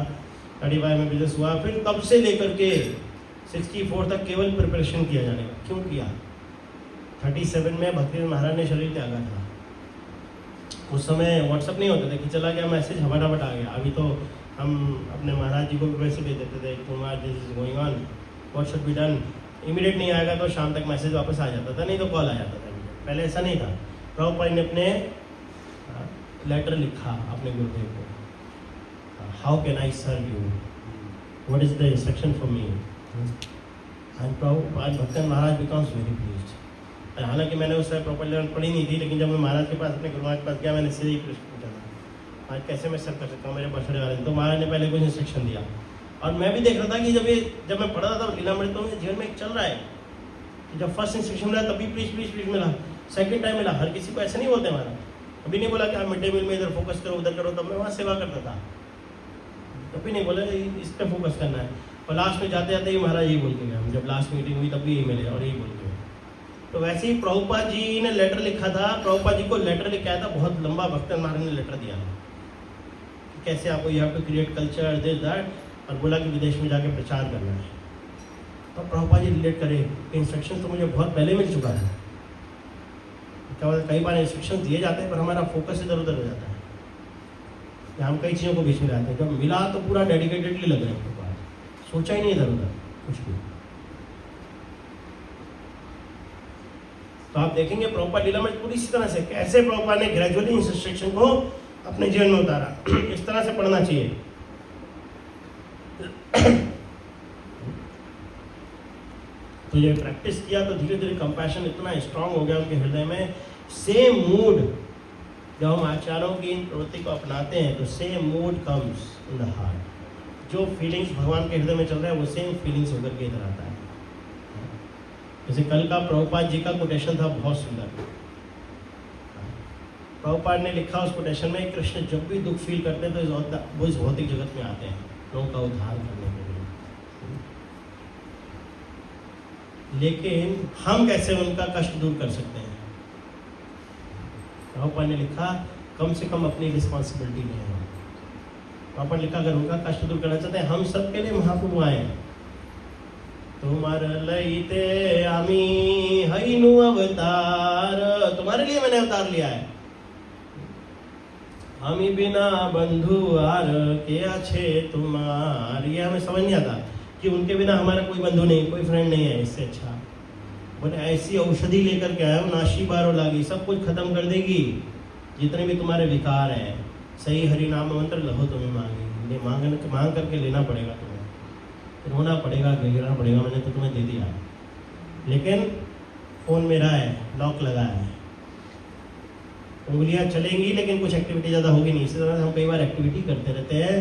35 में बिजनेस हुआ, फिर तब से लेकर के 64 तक केवल प्रिपरेशन किया जाने का। क्यों किया? 37 में भक्ति महाराज ने शरीर त्यागा था। उस समय व्हाट्सअप नहीं होता था कि चला गया मैसेज फटाफट आ गया। अभी तो हम अपने महाराज जी को भी मैसेज भेज देते थे, Kumar this is going on, what should be done. Immediate नहीं आएगा तो शाम तक मैसेज वापस आ जाता था, नहीं तो कॉल आ जाता था। पहले ऐसा नहीं था। प्रभुपाद ने अपने लेटर लिखा अपने गुरुदेव को, how can I serve you, what is the instruction for me. And Prabhupada भक्तन महाराज बिकम्स वेरी प्लीज्ड। हालांकि मैंने उस समय प्रॉपर लेवल पढ़ी नहीं थी, लेकिन जब मैं महाराज के पास अपने गुरु महाराज के पास गया, मैंने सीधे ही प्रश्न पूछा था, आज कैसे मैं सर्व कर सकता हूँ, मेरे बछड़े वाले। तो महाराज ने पहले कुछ इंस्ट्रक्शन दिया और मैं भी देख रहा था कि जब मैं पढ़ रहा था लीलामृत तो मेरे जीवन में एक चल रहा है कि जब फर्स्ट इंस्ट्रक्शन मिला तभी प्लीज प्लीज प्लीज मिला, सेकंड टाइम मिला। हर किसी को ऐसे नहीं बोलते महाराज, कभी नहीं बोला कि आप मिड डे मील में इधर फोकस करो उधर करो, तब मैं वहाँ सेवा करता था। कभी नहीं बोला इस पर फोकस करना है। और लास्ट में जाते जाते ही महाराज यही बोल के गया, जब लास्ट मीटिंग हुई तब भी यही मिले और यही बोल के। तो वैसे ही प्रभुपाद जी ने लेटर लिखा था, प्रभुपाद जी को लेटर लिखा था, बहुत लंबा भक्तन महाराज ने लेटर दिया था कैसे आपको you have to create culture this that, और बोला कि विदेश में जाके प्रचार करना है। तो प्रभुपाद जी रिलेट करे, इंस्ट्रक्शन तो मुझे बहुत पहले मिल चुका है। क्या होता है कई बार इंस्ट्रक्शन दिए जाते हैं पर हमारा फोकस इधर उधर हो जाता है, हम कई चीज़ों को बीच में लाते हैं। जब मिला तो पूरा डेडिकेटेडली लग रहे हैं प्रभुपाद, सोचा ही नहीं इधर उधर कुछ भी। तो आप देखेंगे प्रभुपाद लीला में पूरी इसी तरह से कैसे प्रभुपाद ने ग्रेजुअली इंस्ट्रक्शन को अपने जीवन में उतारा। इस तरह से पढ़ना चाहिए। तो ये प्रैक्टिस किया तो धीरे धीरे कंपैशन इतना स्ट्रांग हो गया उनके हृदय में। सेम मूड जब हम आचार्यों की इन प्रवृत्ति को अपनाते हैं तो same mood comes in the heart. जो फीलिंग्स भगवान के हृदय में चल रहा है वो सेम फीलिंग्स होकर के इधर आता है। जैसे कल का प्रभुपाद जी का कोटेशन था, बहुत सुंदर। प्रभुपाद ने लिखा उस कोटेशन में, कृष्ण जब भी दुख फील करते हैं तो वो इस भौतिक जगत में आते हैं लोगों का उद्धार करने के लिए। लेकिन हम कैसे उनका कष्ट दूर कर सकते हैं? प्रभुपाद ने लिखा कम से कम अपनी रिस्पॉन्सिबिलिटी लें। प्रभुपाद ने लिखा अगर उनका कष्ट दूर करना चाहते हैं हम सबके लिए महाप्रभु आए। तुम्हार लईते आमी हईनु अवतार, तुम्हारे लिए मैंने अवतार लिया है। हमी बिना बंधु आर के अच्छे तुम्हार, ये हमें समझ नहीं आता कि उनके बिना हमारा कोई बंधु नहीं, कोई फ्रेंड नहीं है। इससे अच्छा बोले ऐसी औषधि लेकर के आए हो, नाशी बारो लागी, सब कुछ खत्म कर देगी। जितने भी तुम्हारे विकार हैं, सही हरि नाम मंत्र लहो तुम्हें मांगे, मांग करके लेना पड़ेगा, तुम्हें रोना पड़ेगा, गिरना पड़ेगा। मैंने तो तुम्हें दे दिया, लेकिन फोन मेरा है, लॉक लगा है। उंगलियां चलेंगी लेकिन कुछ एक्टिविटी ज़्यादा होगी नहीं। इसी तरह से हम कई बार एक्टिविटी करते रहते हैं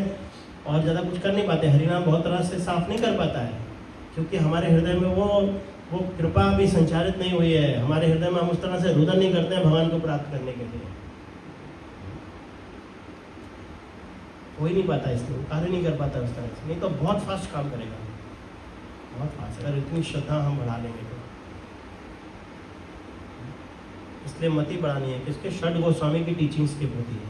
और ज़्यादा कुछ कर नहीं पाते। हरिनाम बहुत तरह से साफ नहीं कर पाता है क्योंकि हमारे हृदय में वो कृपा अभी संचारित नहीं हुई है। हमारे हृदय में हम उस तरह से रुदन नहीं करते हैं भगवान को प्राप्त करने के लिए। हो ही नहीं पाता, इसलिए कार्य नहीं कर पाता उस तरह से। नहीं तो बहुत फास्ट काम करेगा, बहुत फास्ट, अगर इतनी श्रद्धा हम बढ़ा लेंगे तो। इसलिए मति बढ़ानी है किसके? षड गोस्वामी की टीचिंग्स के प्रति है।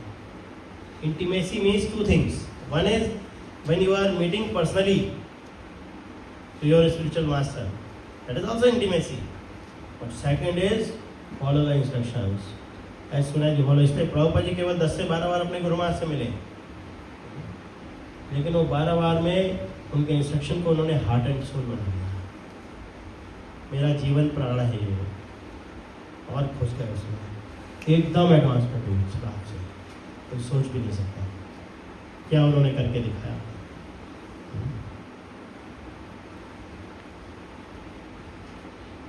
Intimacy means two things. One is when you are meeting personally to your spiritual master, that is also intimacy. But second is follow the instructions as soon as you follow. इसलिए प्रभुपाद जी केवल 10 से 12 बार अपने गुरु महाराज से मिले, लेकिन वो 12 बार में उनके इंस्ट्रक्शन को उन्होंने हार्ट एंड सोल बना दिया। मेरा जीवन प्राण है ये, और खुश कर उसमें एकदम एडवांसमेंट हुई इस बात से, कोई सोच भी नहीं सकता क्या उन्होंने करके दिखाया।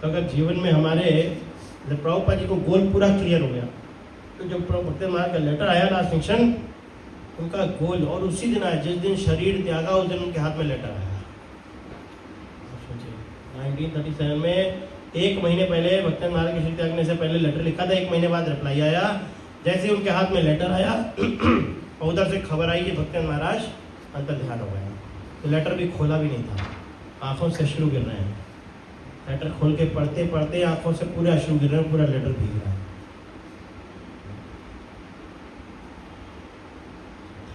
तो अगर जीवन में हमारे जब प्रभुपाद जी को गोल पूरा क्लियर हो गया, तो जब भक्ति महाराज का लेटर आया लास्ट सेक्शन, उनका गोल, और उसी दिन आया जिस दिन शरीर त्यागा उस दिन उनके हाथ में लेटर आया। 1937 में 1 महीने पहले भक्तन महाराज के शरीर त्यागने से पहले लेटर लिखा था, 1 महीने बाद रिप्लाई आया। जैसे उनके हाथ में लेटर आया और उधर से खबर आई कि भक्तन महाराज अंतर ध्यान हो गया। तो लेटर भी खोला भी नहीं था, आंखों से अश्रु गिर रहे हैं। लेटर खोल के पढ़ते पढ़ते आंखों से पूरे अश्रु गिर रहे हैं, पूरा लेटर भीग रहा है।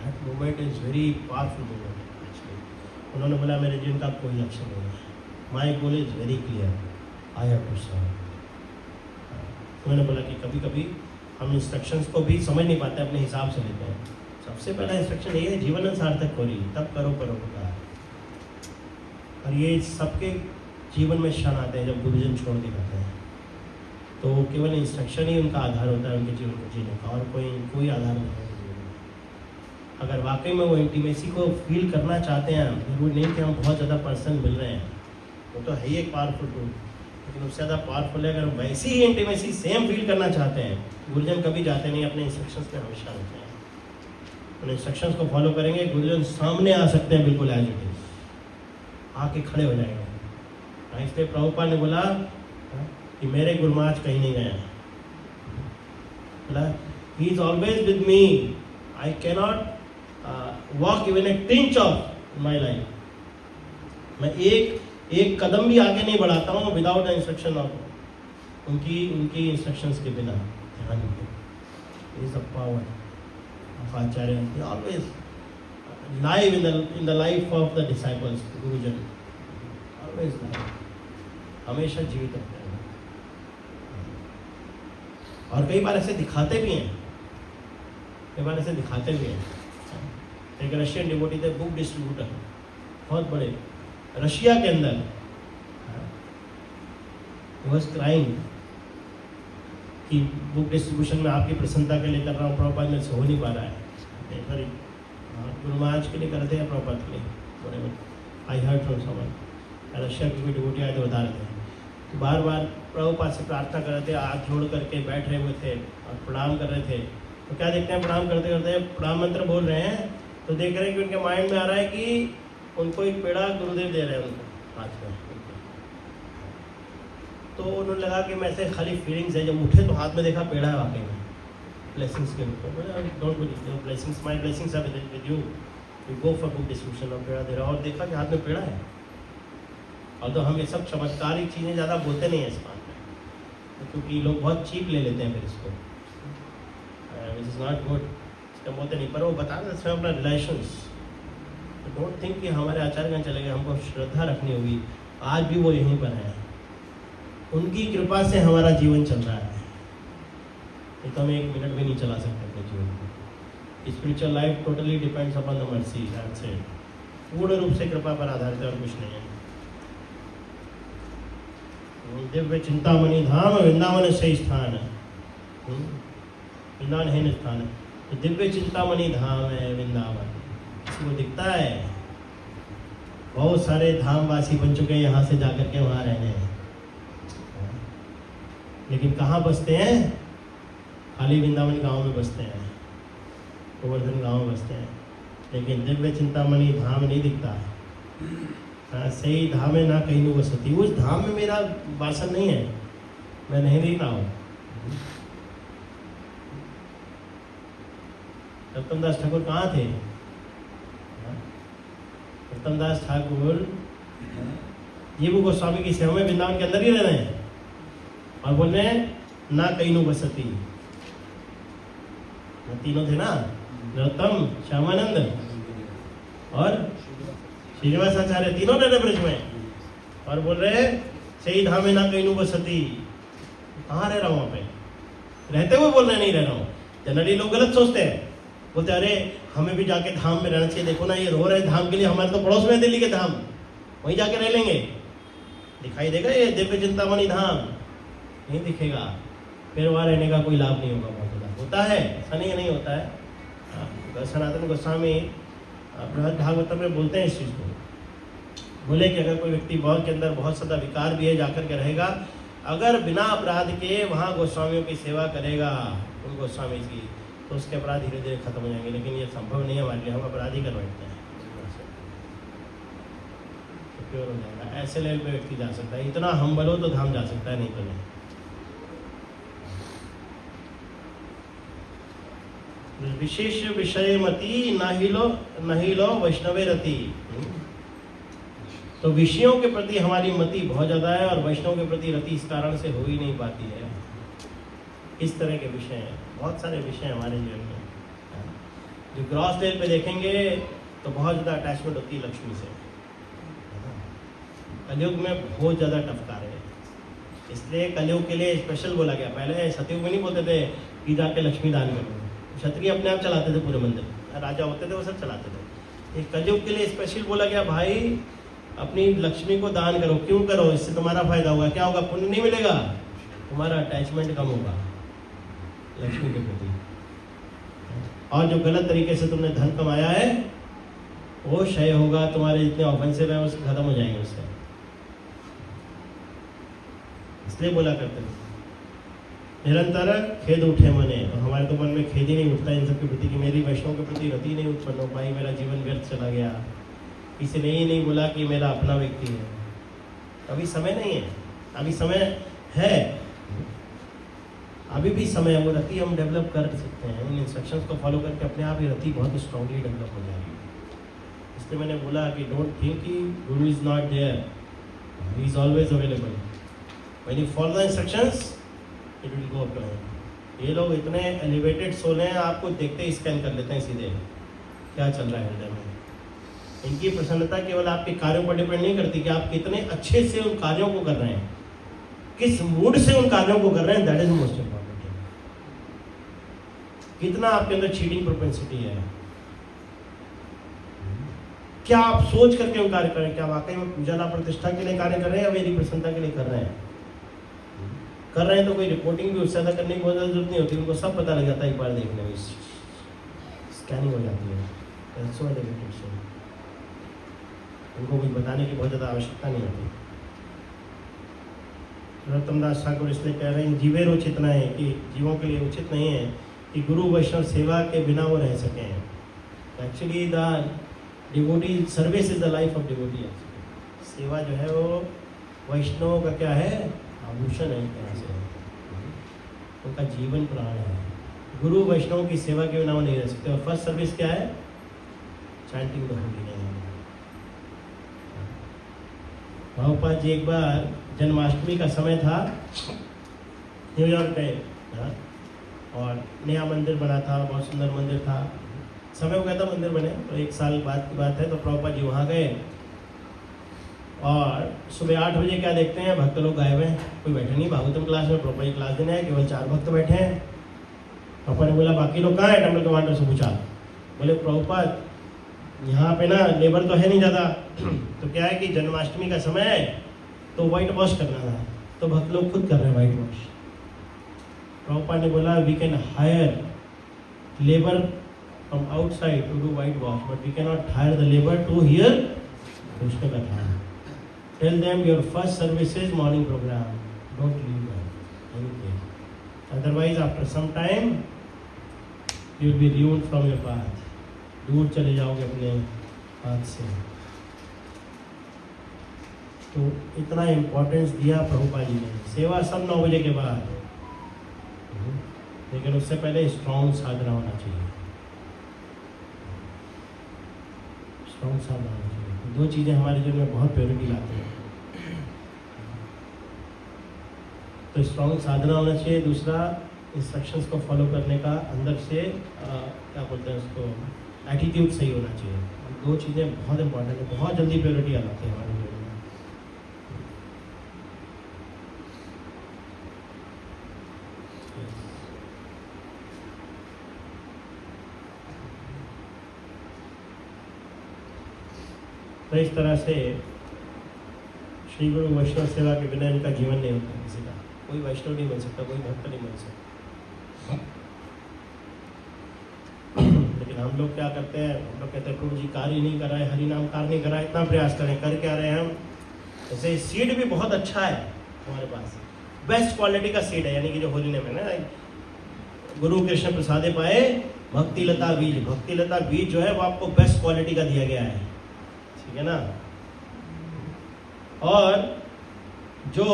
That moment is very powerful moment actually. उन्होंने बोला मेरे जीवन का कोई लक्ष्य नहीं है, my goal is very clear, I have to serve. उन्होंने बोला कि कभी कभी हम इंस्ट्रक्शंस को भी समझ नहीं पाते, अपने हिसाब से लेते हैं। सबसे पहला इंस्ट्रक्शन ये है जीवन सार्थक हो रही, तब करो परोपकार। और ये सबके जीवन में क्षण आते हैं जब गुरुजन छोड़ के जाते हैं, तो केवल इंस्ट्रक्शन ही उनका आधार होता है उनके जीवन को जीने का, और कोई आधार नहीं है जीवन में। अगर वाकई में वो इंटीमेसी को फील करना चाहते हैं, जरूर नहीं कि हम बहुत ज़्यादा पर्सन मिल रहे हैं, वो तो है ही एक पावरफुल टूल, लेकिन उससे ज़्यादा पावरफुल है अगर वैसी ही इंटीमेसी सेम फील करना चाहते हैं। गुरुजन कभी जाते नहीं, अपने इंस्ट्रक्शंस में हमेशा रहते हैं। उन इंस्ट्रक्शंस को फॉलो करेंगे, गुरुजन सामने आ सकते हैं बिल्कुल एज इट इज, आके खड़े हो जाएंगे। इसलिए प्रभुपाद ने बोला कि मेरे गुरु महाराज कहीं नहीं गए, बोला ही is always with me, I cannot walk even a tinge of my life. मैं एक कदम भी आगे नहीं बढ़ाता हूँ विदाउट द इंस्ट्रक्शन ऑफ उनकी इंस्ट्रक्शंस के बिना। ध्यान is the power of Acharya, they always live in the life of the disciples. गुरुजन ऑलवेज लाइव, हमेशा जीवित रहते हैं, और कई बार ऐसे दिखाते भी हैं, एक रशियन डिवोटी थे, बुक डिस्ट्रीब्यूटर, बहुत बड़े रशिया के अंदर, वाज क्राइंग कि बुक डिस्ट्रीब्यूशन में आपकी प्रसन्नता के लिए कर रहा हूँ, प्रभुपाद में से हो नहीं पा रहा है। सॉरी, गुरु महाराज के लिए करते हैं, प्रभुपाद के लिए बड़े। I heard from someone, Russia की कोई डिवोटी आए तो बता रहे थे, तो बार बार प्रभुपाद से प्रार्थना कर रहे थे, हाथ जोड़ करके बैठ रहे हुए थे और प्रणाम कर रहे थे। तो क्या देखते हैं, प्रणाम करते करते प्रणाम मंत्र बोल रहे हैं, तो देख रहे हैं कि उनके माइंड में आ रहा है कि उनको एक पेड़ा गुरुदेव दे रहे हैं उनको हाथ में। तो उन्होंने लगा कि मैं ऐसे खाली फीलिंग्स है, जब उठे तो हाथ में देखा पेड़ा है वाकई में, ब्लेसिंग्स के रूप में। Don't believe blessings, my blessings are with you, you go for book distribution, और पेड़ा दे रहा, और देखा कि हाथ में पेड़ा है। और तो हम ये सब चमत्कारिक चीज़ें ज़्यादा बोलते नहीं हैं इस बात में, क्योंकि लोग बहुत चीप ले लेते हैं फिर इसको, विच इज़ नॉट गुड, इसका बोलते नहीं। पर वो बता रहे थे अपना रिलेशंस, डोंट थिंक कि हमारे आचार्यगण चले गए, हमको श्रद्धा रखनी होगी। आज भी वो यहीं पर हैं, उनकी कृपा से हमारा जीवन चल रहा है, नहीं तो हम 1 मिनट भी नहीं चला सकते अपने जीवन को। Spiritual life totally depends upon the mercy, that's it, पूर्ण रूप से कृपा पर आधारित है और कुछ नहीं है। दिव्य चिंतामणि धाम वृंदावन से स्थान है, वृंदावन है स्थान है, तो दिव्य चिंतामणि धाम है वृंदावन, इसको दिखता है। बहुत सारे धामवासी बन चुके हैं यहाँ से जाकर के वहाँ रहने हैं, लेकिन कहाँ बसते हैं? खाली वृंदावन गांव में बसते हैं, गोवर्धन गांव में बसते हैं, लेकिन दिव्य चिंतामणि धाम नहीं दिखता। हाँ, सही धाम है ना कहीं वसती। उस धाम में मेरा वासन नहीं है, मैं नहीं रही रहा हूँ। रतनदास ठाकुर कहाँ थे? रतनदास ठाकुर जीव गोस्वामी की सेवा में वृंदावन के अंदर ही रह रहे हैं और बोल रहे हैं ना कहीं बसती। तीनों थे ना, नरोत्तम, श्यामानंद और श्रीनिवासाचार्य, तीनों रह रहे ब्रज में और बोल रहे हैं सही धाम में ना कहीं बसती। कहाँ रह रहा हूँ? वहाँ पे रहते हुए बोल रहे नहीं रह रहा हूँ। जनरली लोग गलत सोचते हैं, बोलते अरे हमें भी जाके धाम में रहना चाहिए, देखो ना ये रो रहे धाम के लिए, हमारे तो पड़ोस में है दिल्ली के धाम, वहीं जाके रह लेंगे, दिखाई देगा ये दिव्य चिंतामणि धाम? नहीं दिखेगा, फिर वहाँ रहने का कोई लाभ नहीं होगा। बहुत ज़्यादा होता है, ऐसा नहीं होता है। सनातन गोस्वामी बृहद भागवतम में बोलते हैं इस चीज़ को, बोले कि अगर कोई व्यक्ति बहुत के अंदर बहुत ज़्यादा विकार भी है, जाकर के रहेगा, अगर बिना अपराध के वहाँ गोस्वामियों की सेवा करेगा, उन गोस्वामी की, तो उसके अपराध धीरे धीरे खत्म हो जाएंगे। लेकिन ये संभव नहीं है हमारे लिए, हम अपराध ही कर बैठते हैं, तो प्योर हो जाएगा। ऐसे लेवल पे व्यक्ति जा सकता है, इतना हम्बल हो तो धाम जा सकता है, नहीं तो नहीं। विशेष विषय मति नहीं लो वैष्णवे रति। तो विषयों के प्रति हमारी मति बहुत ज़्यादा है और वैष्णव के प्रति रति इस कारण से हो ही नहीं पाती है। इस तरह के विषय हैं, बहुत सारे विषय हमारे जीवन में। जो ग्रॉस लेवल पे देखेंगे तो बहुत ज़्यादा अटैचमेंट होती है लक्ष्मी से। कलयुग में बहुत ज़्यादा टफकार है, इसलिए कलयुग के लिए स्पेशल बोला गया। पहले सतयुग में नहीं बोलते थे कि जाके लक्ष्मी दान करो, क्षत्रिय अपने आप चलाते थे पूरे मंदिर, राजा होते थे वो सब चलाते थे। एक कलयुग के लिए स्पेशल बोला गया, भाई अपनी लक्ष्मी को दान करो। क्यों करो? इससे तुम्हारा फायदा होगा। क्या होगा? पुण्य नहीं मिलेगा, तुम्हारा अटैचमेंट कम होगा लक्ष्मी के प्रति। और जो गलत तरीके से तुमने धन कमाया है वो क्षय होगा, तुम्हारे जितने ऑफेंसिव है वो खत्म हो जाएंगे उससे। इसलिए बोला करते थे निरंतर खेद उठे मने, और हमारे तो मन में खेद ही नहीं उठता इन सब के प्रति कि मेरी वैष्णव के प्रति रति नहीं उत्पन्न हो पाई, मेरा जीवन व्यर्थ चला गया। किसी ने ही नहीं बोला कि मेरा अपना व्यक्ति है। अभी समय नहीं है, अभी समय है, अभी भी समय है। वो रति हम डेवलप कर सकते हैं, इन इंस्ट्रक्शंस को फॉलो करके अपने आप ही रति बहुत स्ट्रांगली डेवलप हो जाएगी। इसलिए मैंने बोला कि डोंट थिंक कि guru is not there, he is always available. When you follow the instructions it will go up to him. ये लोग इतने एलिवेटेड सोल हैं, आपको देखते ही स्कैन कर लेते हैं सीधे क्या चल रहा है हृदय में। इनकी प्रसन्नता केवल आपके कार्यों पर डिपेंड नहीं करती कि आप कितने अच्छे से उन कार्यों को कर रहे हैं, किस मूड से उन कार्यों को कर रहे हैं, दैट इज मोस्ट इम्पोर्टेंट। कितना आपके अंदर चीटिंग प्रोपेंसिटी है, क्या आप सोच करके उन कार्य कर रहे हैं, क्या वाकई में पूजा ला प्रतिष्ठा के लिए कार्य कर रहे हैं या मेरी प्रसन्नता के लिए कर रहे हैं। कर रहे हैं तो कोई रिपोर्टिंग भी उससे ज़्यादा करने की बहुत ज़्यादा जरूरत नहीं होती, उनको सब पता लग जाता है एक बार देखने में, स्कैनिंग हो जाती है। उनको कुछ बताने की बहुत ज़्यादा आवश्यकता नहीं होती। नरोत्तमदास ठाकुर इसलिए कह रहे हैं जीवेर उचित न है, कि जीवों के लिए उचित नहीं है कि गुरु वैष्णव सेवा के बिना वो रह सकें। Actually the devotee service is the life of devotee. सेवा जो है वो वैष्णव का क्या है, आभूषण है, एक तरह से उनका जीवन प्राण है। गुरु वैष्णव की सेवा के बिना वो नहीं रह सकते। और फर्स्ट सर्विस क्या है? Chanting the holy name. Prabhupada ji एक बार जन्माष्टमी का समय था, न्यूयॉर्क गए और नया मंदिर बना था, बहुत सुंदर मंदिर था। समय हो गया था मंदिर बने, तो 1 साल बाद की बात है। तो प्रभुपाद जी वहाँ गए और सुबह 8 बजे क्या देखते हैं, भक्त लोग गायब हैं, कोई बैठे नहीं। भागवतम क्लास में प्रभुपाद जी क्लास देने आए, केवल 4 भक्त बैठे हैं। पापा ने बोला बाकी लोग कहाँ हैं? टेम्पल कमांडर से पूछा, बोले प्रभुपाद यहाँ पे ना लेबर तो है नहीं ज़्यादा, तो क्या है कि जन्माष्टमी का समय है तो वाइट वॉश करना था, तो भक्त लोग खुद कर रहे हैं वाइट वॉश। प्रभुपाद ने बोला we can hire labour from outside to do white wash, but we can not hire the labour to hear Krishna katha. Tell them your first service is morning programme, don't leave them anything. Otherwise after some time you will be ruined from your path, दूर चले जाओगे अपने हाथ से। तो इतना importance दिया प्रभुपाद जी ने। सेवा सब 9 बजे के बाद, लेकिन उससे पहले स्ट्रॉन्ग साधना होना चाहिए, स्ट्रॉन्ग साधना होना चाहिए। 2 चीज़ें हमारे जीवन में बहुत प्योरिटी लाती हैं। तो स्ट्रॉन्ग साधना होना चाहिए, दूसरा इंस्ट्रक्शंस को फॉलो करने का अंदर से क्या बोलते हैं उसको, एटीट्यूड सही होना चाहिए। 2 चीज़ें बहुत इंपॉर्टेंट है, बहुत जल्दी प्योरिटी आ जाती है हमारे जीवन में। तो इस तरह से श्री गुरु वैष्णव सेवा के बिना इनका जीवन नहीं होता किसी का। कोई वैष्णव नहीं बन सकता, कोई भक्त नहीं बन सकता। लेकिन हम लोग क्या करते हैं, हम लोग कहते हैं प्रभु जी कार्य नहीं कर रहा है, हरि नाम कार्य नहीं कर रहा है, इतना प्रयास करें, कर क्या रहे हैं हम। जैसे सीड भी बहुत अच्छा है हमारे पास, बेस्ट क्वालिटी का सीड है, यानी कि जो होली नेम है ना, गुरु कृष्ण प्रसादे पाए भक्ति लता बीज। भक्ति लता बीज जो है वो आपको बेस्ट क्वालिटी का दिया गया है, ठीक है ना। और जो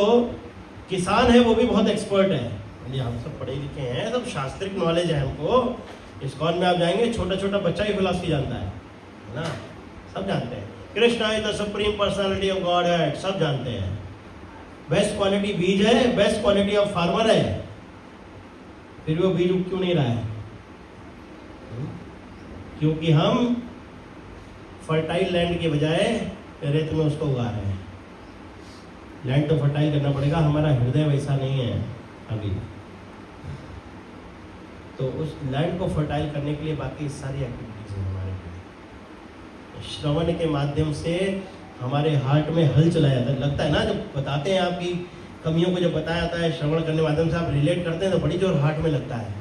किसान है वो भी बहुत एक्सपर्ट है, यानी हम सब पढ़े लिखे हैं, सब शास्त्रिक नॉलेज है हमको। इस्कॉन में आप जाएंगे, छोटा छोटा बच्चा ही फिलॉसफी जानता है ना, सब जानते हैं। Krishna is the supreme personality of God है, सब जानते हैं। बेस्ट क्वालिटी बीज है, बेस्ट क्वालिटी ऑफ फार्मर है, फिर वो बीज उग क्यों नहीं रहा है? क्योंकि हम फर्टाइल लैंड के बजाय रेत में उसको उगा रहे हैं। लैंड तो फर्टाइल करना पड़ेगा, हमारा हृदय वैसा नहीं है अभी। तो उस लैंड को फर्टाइल करने के लिए बाकी सारी एक्टिविटीज हैं हमारे लिए। श्रवण के माध्यम से हमारे हार्ट में हल चला जाता है। लगता है ना, जब बताते हैं आपकी कमियों को, जब बताया जाता है श्रवण करने के माध्यम से आप रिलेट करते हैं तो बड़ी जोर हार्ट में लगता है।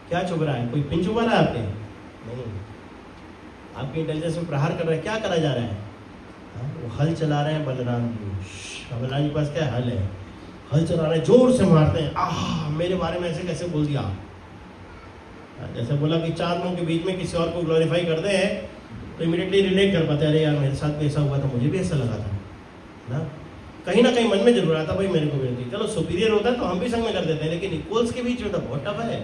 क्या चुभ रहा है? कोई पिन चुभा रहा है आपके? नहीं, आपकी इंटेलिजेंस में प्रहार कर रहा है। क्या करा जा रहा है? वो हल चला रहे हैं बलराम जी। बलराम जी के पास क्या हल है? हल चला रहे हैं, जोर से मारते हैं। आह, मेरे बारे में ऐसे कैसे बोल दिया। जैसे बोला कि 4 लोगों के बीच में किसी और को ग्लोरीफाई कर दे तो इमीडिएटली रिलेट कर पाते हैं, अरे यार मेरे साथ भी ऐसा हुआ था, मुझे भी ऐसा लगा था ना। कहीं ना कहीं मन में जरूर आता भाई मेरे को भी होती। चलो सुपीरियर होता है तो हम भी संग में कर देते हैं, लेकिन इक्वल्स के बीच में तो बहुत टफ है।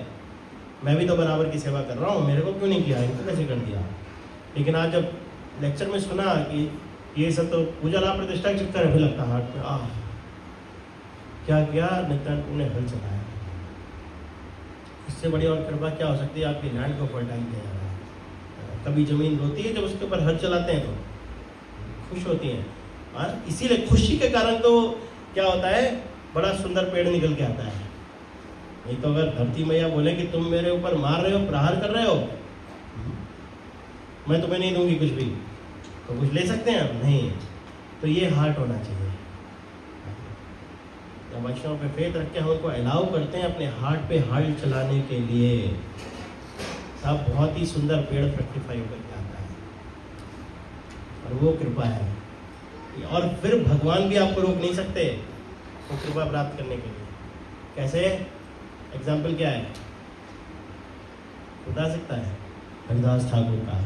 मैं भी तो बराबर की सेवा कर रहा हूँ, मेरे को क्यों नहीं किया, इनको कैसे कर दिया। लेकिन आज जब लेक्चर में सुना कि ये सब तो पूजा लाभ प्रतिष्ठा के चक्कर है, फिर लगता हार्ट में आह, क्या किया नित्यानंद ने हल चलाया। इससे बड़ी और कृपा क्या हो सकती है? आपकी लैंड को फर्टाइल किया जा रहा है। कभी जमीन रोती है जब उसके ऊपर हल चलाते हैं तो खुश होती हैं। और इसीलिए खुशी के कारण तो क्या होता है, बड़ा सुंदर पेड़ निकल के आता है। नहीं तो अगर धरती मैया बोले कि तुम मेरे ऊपर मार रहे हो, प्रहार कर रहे हो, मैं तुम्हें नहीं दूंगी कुछ भी, तो कुछ ले सकते हैं आप? नहीं। तो ये हार्ट होना चाहिए। जब वैष्णव पे फेथ रख के हम उनको अलाउ करते हैं अपने हार्ट पे हाल चलाने के लिए, तब बहुत ही सुंदर पेड़ फ्रक्टिफाई होकर के आता है। और वो कृपा है। और फिर भगवान भी आपको रोक नहीं सकते वो कृपा प्राप्त करने के लिए। कैसे? एग्जाम्पल क्या है, बता सकता है? हरिदास ठाकुर का।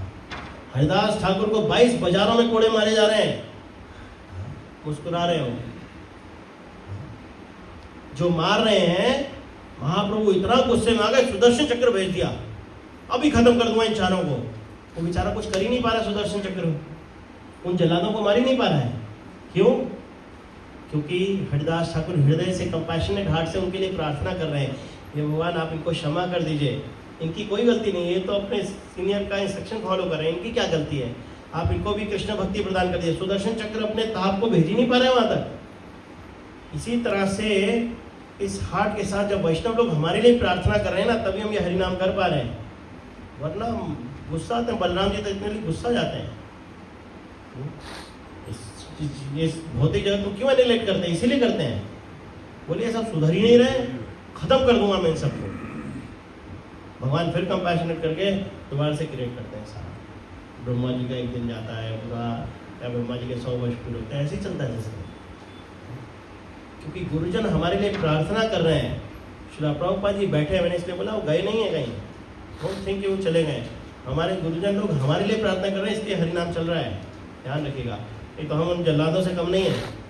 हरिदास ठाकुर को 22 बाजारों में कोड़े मारे जा रहे हैं, मुस्कुरा रहे हो। जो मार रहे हैं, महाप्रभु इतना गुस्से में आ गए, सुदर्शन चक्र भेज दिया, अभी खत्म कर दूंगा इन चारों को। वो बेचारा कुछ कर ही नहीं पा रहा, सुदर्शन चक्र उन जल्लादों को मार ही नहीं पा रहा है। क्यों? क्योंकि हरिदास ठाकुर हृदय से, कंपैशनेट हार्ट से उनके लिए प्रार्थना कर रहे हैं, ये भगवान आप इनको क्षमा कर दीजिए, इनकी कोई गलती नहीं है, ये तो अपने सीनियर का इंस्ट्रक्शन फॉलो कर रहे हैं, इनकी क्या गलती है, आप इनको भी कृष्ण भक्ति प्रदान कर दीजिए। सुदर्शन चक्र अपने ताप को भेज ही नहीं पा रहे वहां तक। इसी तरह से इस हार्ट के साथ जब वैष्णव लोग हमारे लिए प्रार्थना कर रहे हैं ना, तभी हम ये हरिनाम कर पा रहे हैं। वरना गुस्सा आते हैं, बलराम जी तो इतने गुस्सा जाते हैं। इस भौतिक जगत को क्यों एनिलेट करते हैं? इसीलिए करते हैं, बोलिए सब सुधर ही नहीं रहे, खत्म कर दूंगा मैं इन सबको। भगवान फिर कंपैशनेट करके दोबारा से क्रिएट करते हैं सारा। ब्रह्मा जी का एक दिन जाता है पूरा, या ब्रह्मा जी के 100 वर्ष पूरे होते हैं, ऐसे ही चलता है जैसे। क्योंकि गुरुजन हमारे लिए प्रार्थना कर रहे हैं। श्रील प्रभुपाद जी बैठे हैं, मैंने इसलिए बोला वो गए नहीं है कहीं, डोंट थिंक वो चले गए। हमारे गुरुजन लोग हमारे लिए प्रार्थना कर रहे हैं, इसलिए हरिनाम चल रहा है, ध्यान रखिएगा। ये तो हम उन जल्लादों से कम नहीं है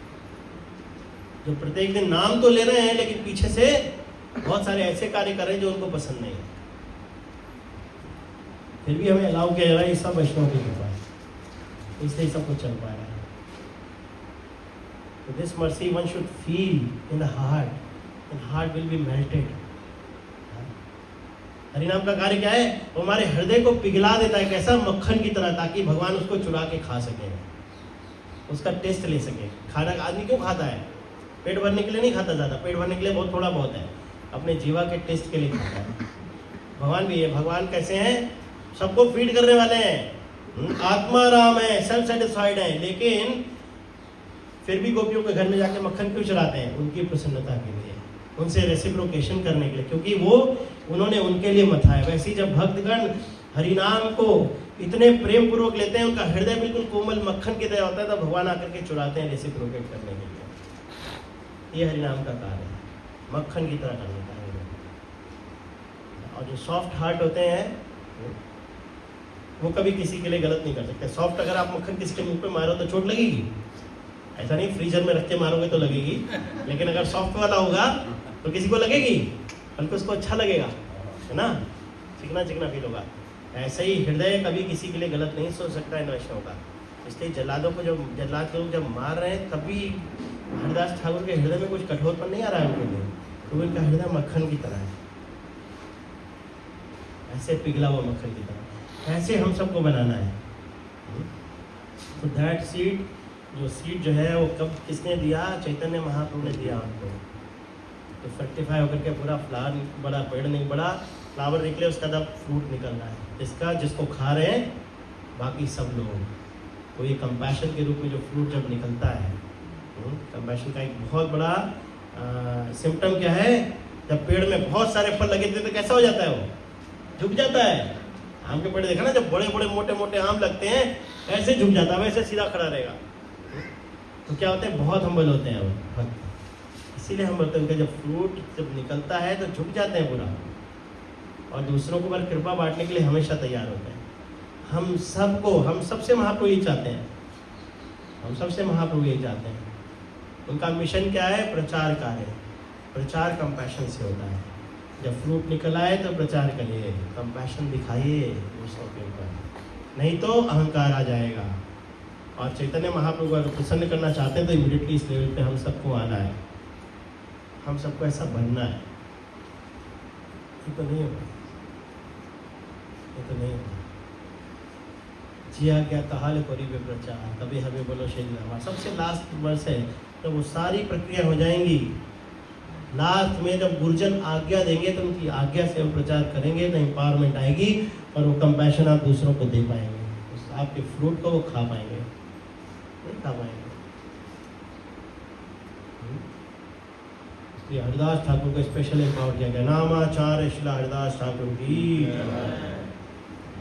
जो प्रत्येक दिन नाम तो ले रहे हैं लेकिन पीछे से बहुत सारे ऐसे कार्य कर रहे हैं जो उनको पसंद नहीं है, फिर भी हमें अलाउ किया जा रहा है। ये सब वैष्णव की कृपा है, इसलिए सब कुछ चल पा रहा है। So this mercy one should feel in the heart, and heart will be melted. हरिनाम का कार्य क्या है? वो हमारे हृदय को पिघला देता है, कैसा मक्खन की तरह, ताकि भगवान उसको चुरा के खा सके, उसका टेस्ट ले सके। खाना आदमी क्यों खाता है? पेट भरने के लिए नहीं खाता ज़्यादा, पेट भरने के लिए बहुत थोड़ा बहुत है, अपने जीवा के टेस्ट के लिए खाता है। भगवान भी है, भगवान कैसे हैं? सबको फीड करने वाले हैं, आत्मा राम है, सेल्फ सेटिस्फाइड है, लेकिन फिर भी गोपियों के घर में जाके मक्खन क्यों चुराते हैं? उनकी प्रसन्नता के लिए, उनसे रेसिप्रोकेशन करने के लिए, क्योंकि वो उन्होंने उनके लिए मथा है। वैसे ही जब भक्तगण हरिनाम को इतने प्रेम पूर्वक लेते हैं, उनका हृदय बिल्कुल कोमल मक्खन की तरह होता है, तो भगवान आकर के चुराते हैं रेसिप्रोकेट करने के लिए। ये हरिनाम का कार्य है, मक्खन की तरह करने का है। और जो सॉफ्ट हार्ट होते हैं वो कभी किसी के लिए गलत नहीं कर सकते। सॉफ्ट अगर आप मक्खन किसी के मुंह पे मारो तो चोट लगेगी, ऐसा नहीं फ्रीजर में रख के मारोगे तो लगेगी, लेकिन अगर सॉफ्ट वाला होगा तो किसी को लगेगी, बल्कि उसको अच्छा लगेगा, है ना, चिकना चिकना फील होगा। ऐसे ही हृदय कभी किसी के लिए गलत नहीं सोच सकता है वैष्णव का। इसलिए जल्लादों को जल्लाद लोग जब मार रहे हैं, तभी हरिदास ठाकुर के हृदय में कुछ कठोरपन नहीं आ रहा है उनके लिए, तो इनका हृदय मक्खन की तरह है, ऐसे पिघला हुआ मक्खन की तरह। ऐसे हम सबको बनाना है। तो दैट सीड, जो सीड जो है वो कब किसने दिया? चैतन्य महाप्रभु ने दिया हमको। तो फ्रक्टिफाई होकर के पूरा फ्लावर बड़ा, पेड़ नहीं बड़ा, फ्लावर निकले, उसका तब फ्रूट निकल रहा है, जिसको खा रहे हैं बाकी सब लोग। तो ये कंपैशन के रूप में जो फ्रूट जब निकलता है, कंपैशन का एक बहुत बड़ा सिम्टम क्या है? जब पेड़ में बहुत सारे फल लगे थे तो कैसा हो जाता है? वो झुक जाता है। आम के पेड़ देखा ना, जब बड़े बड़े मोटे मोटे आम लगते हैं ऐसे झुक जाता है, वैसे सीधा खड़ा रहेगा। तो क्या होते हैं? बहुत हम्बल होते हैं वो, इसीलिए हम बोलते हैं उनका जब फ्रूट जब निकलता है तो झुक जाते हैं पूरा, और दूसरों को पर कृपा बांटने के लिए हमेशा तैयार होते हैं। हम सबसे महाप्रभु यही चाहते हैं, हम सबसे महाप्रभु यही चाहते हैं। उनका मिशन क्या है? प्रचार कार्य। प्रचार कंपैशन से होता है। जब फ्रूट निकल आए तो प्रचार करिए, कंपैशन दिखाइए दूसरों के ऊपर, नहीं तो अहंकार आ जाएगा। और चैतन्य महाप्रभु अगर प्रसन्न करना चाहते हैं तो इमीडिएटली इस लेवल पे हम सबको आना है, हम सबको ऐसा बनना है। ये तो नहीं होगा, ये तो नहीं होगा। जिया क्या कहाल करी वे प्रचार, कभी हमें बोलो शैली। सबसे लास्ट वर्ष है, तो वो सारी प्रक्रिया हो जाएंगी। लास्ट में जब गुरुजन आज्ञा देंगे तो उनकी आज्ञा से हम प्रचार करेंगे, तो एम्पावरमेंट आएगी और वो कंपैशन आप दूसरों को दे पाएंगे, उस आपके फ्रूट को वो खा पाएंगे, नहीं खा पाएंगे। इसलिए हरिदास ठाकुर को स्पेशल एम्पावर किया गया। नामाचार्य श्री हरिदास ठाकुर की,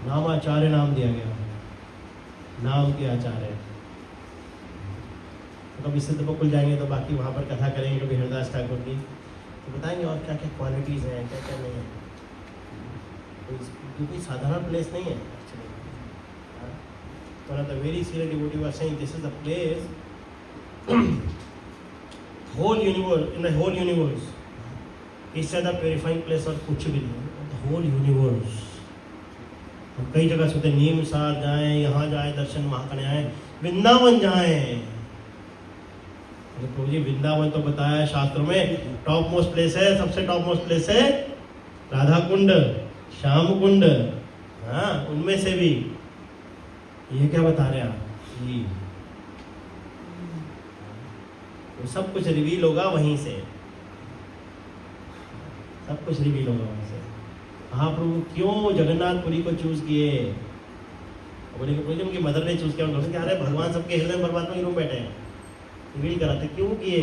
नामाचार्य नाम दिया गया, नाम के आचार्य। तो कभी सिद्ध बकुल जाएंगे तो बाकी वहाँ पर कथा करेंगे, कभी हरिदास ठाकुर की, तो बताएंगे और क्या क्या क्वालिटीज़ हैं, क्या क्या नहीं है। तो कोई साधारण प्लेस नहीं है actually. One of the very serious devotee was saying, this is the place, whole universe, in the whole universe, इससे ज़्यादा प्योरीफाइंग प्लेस और कुछ भी नहीं, the whole universe। हम कई जगह सोचते नीम सार जाएं, यहाँ जाएं, दर्शन वहाँ करने आए, वृंदावन जाएं। प्रभु जी वृंदावन तो बताया शास्त्रों में टॉप मोस्ट प्लेस है, सबसे टॉप मोस्ट प्लेस है राधा कुंड, श्याम कुंड, हाँ उनमें से भी ये क्या बता रहे हैं आप? ये तो सब कुछ रिवील होगा वहीं से, सब कुछ रिवील होगा वहीं से। महाप्रभु क्यों जगन्नाथपुरी को चूज किए? बोले कि प्रभु उनकी मदर ने चूज किया। उन्होंने कहा अरे भगवान सबके हृदय में परमात्मा के रूप बैठे हैं, रिवील कराते। क्यों किए?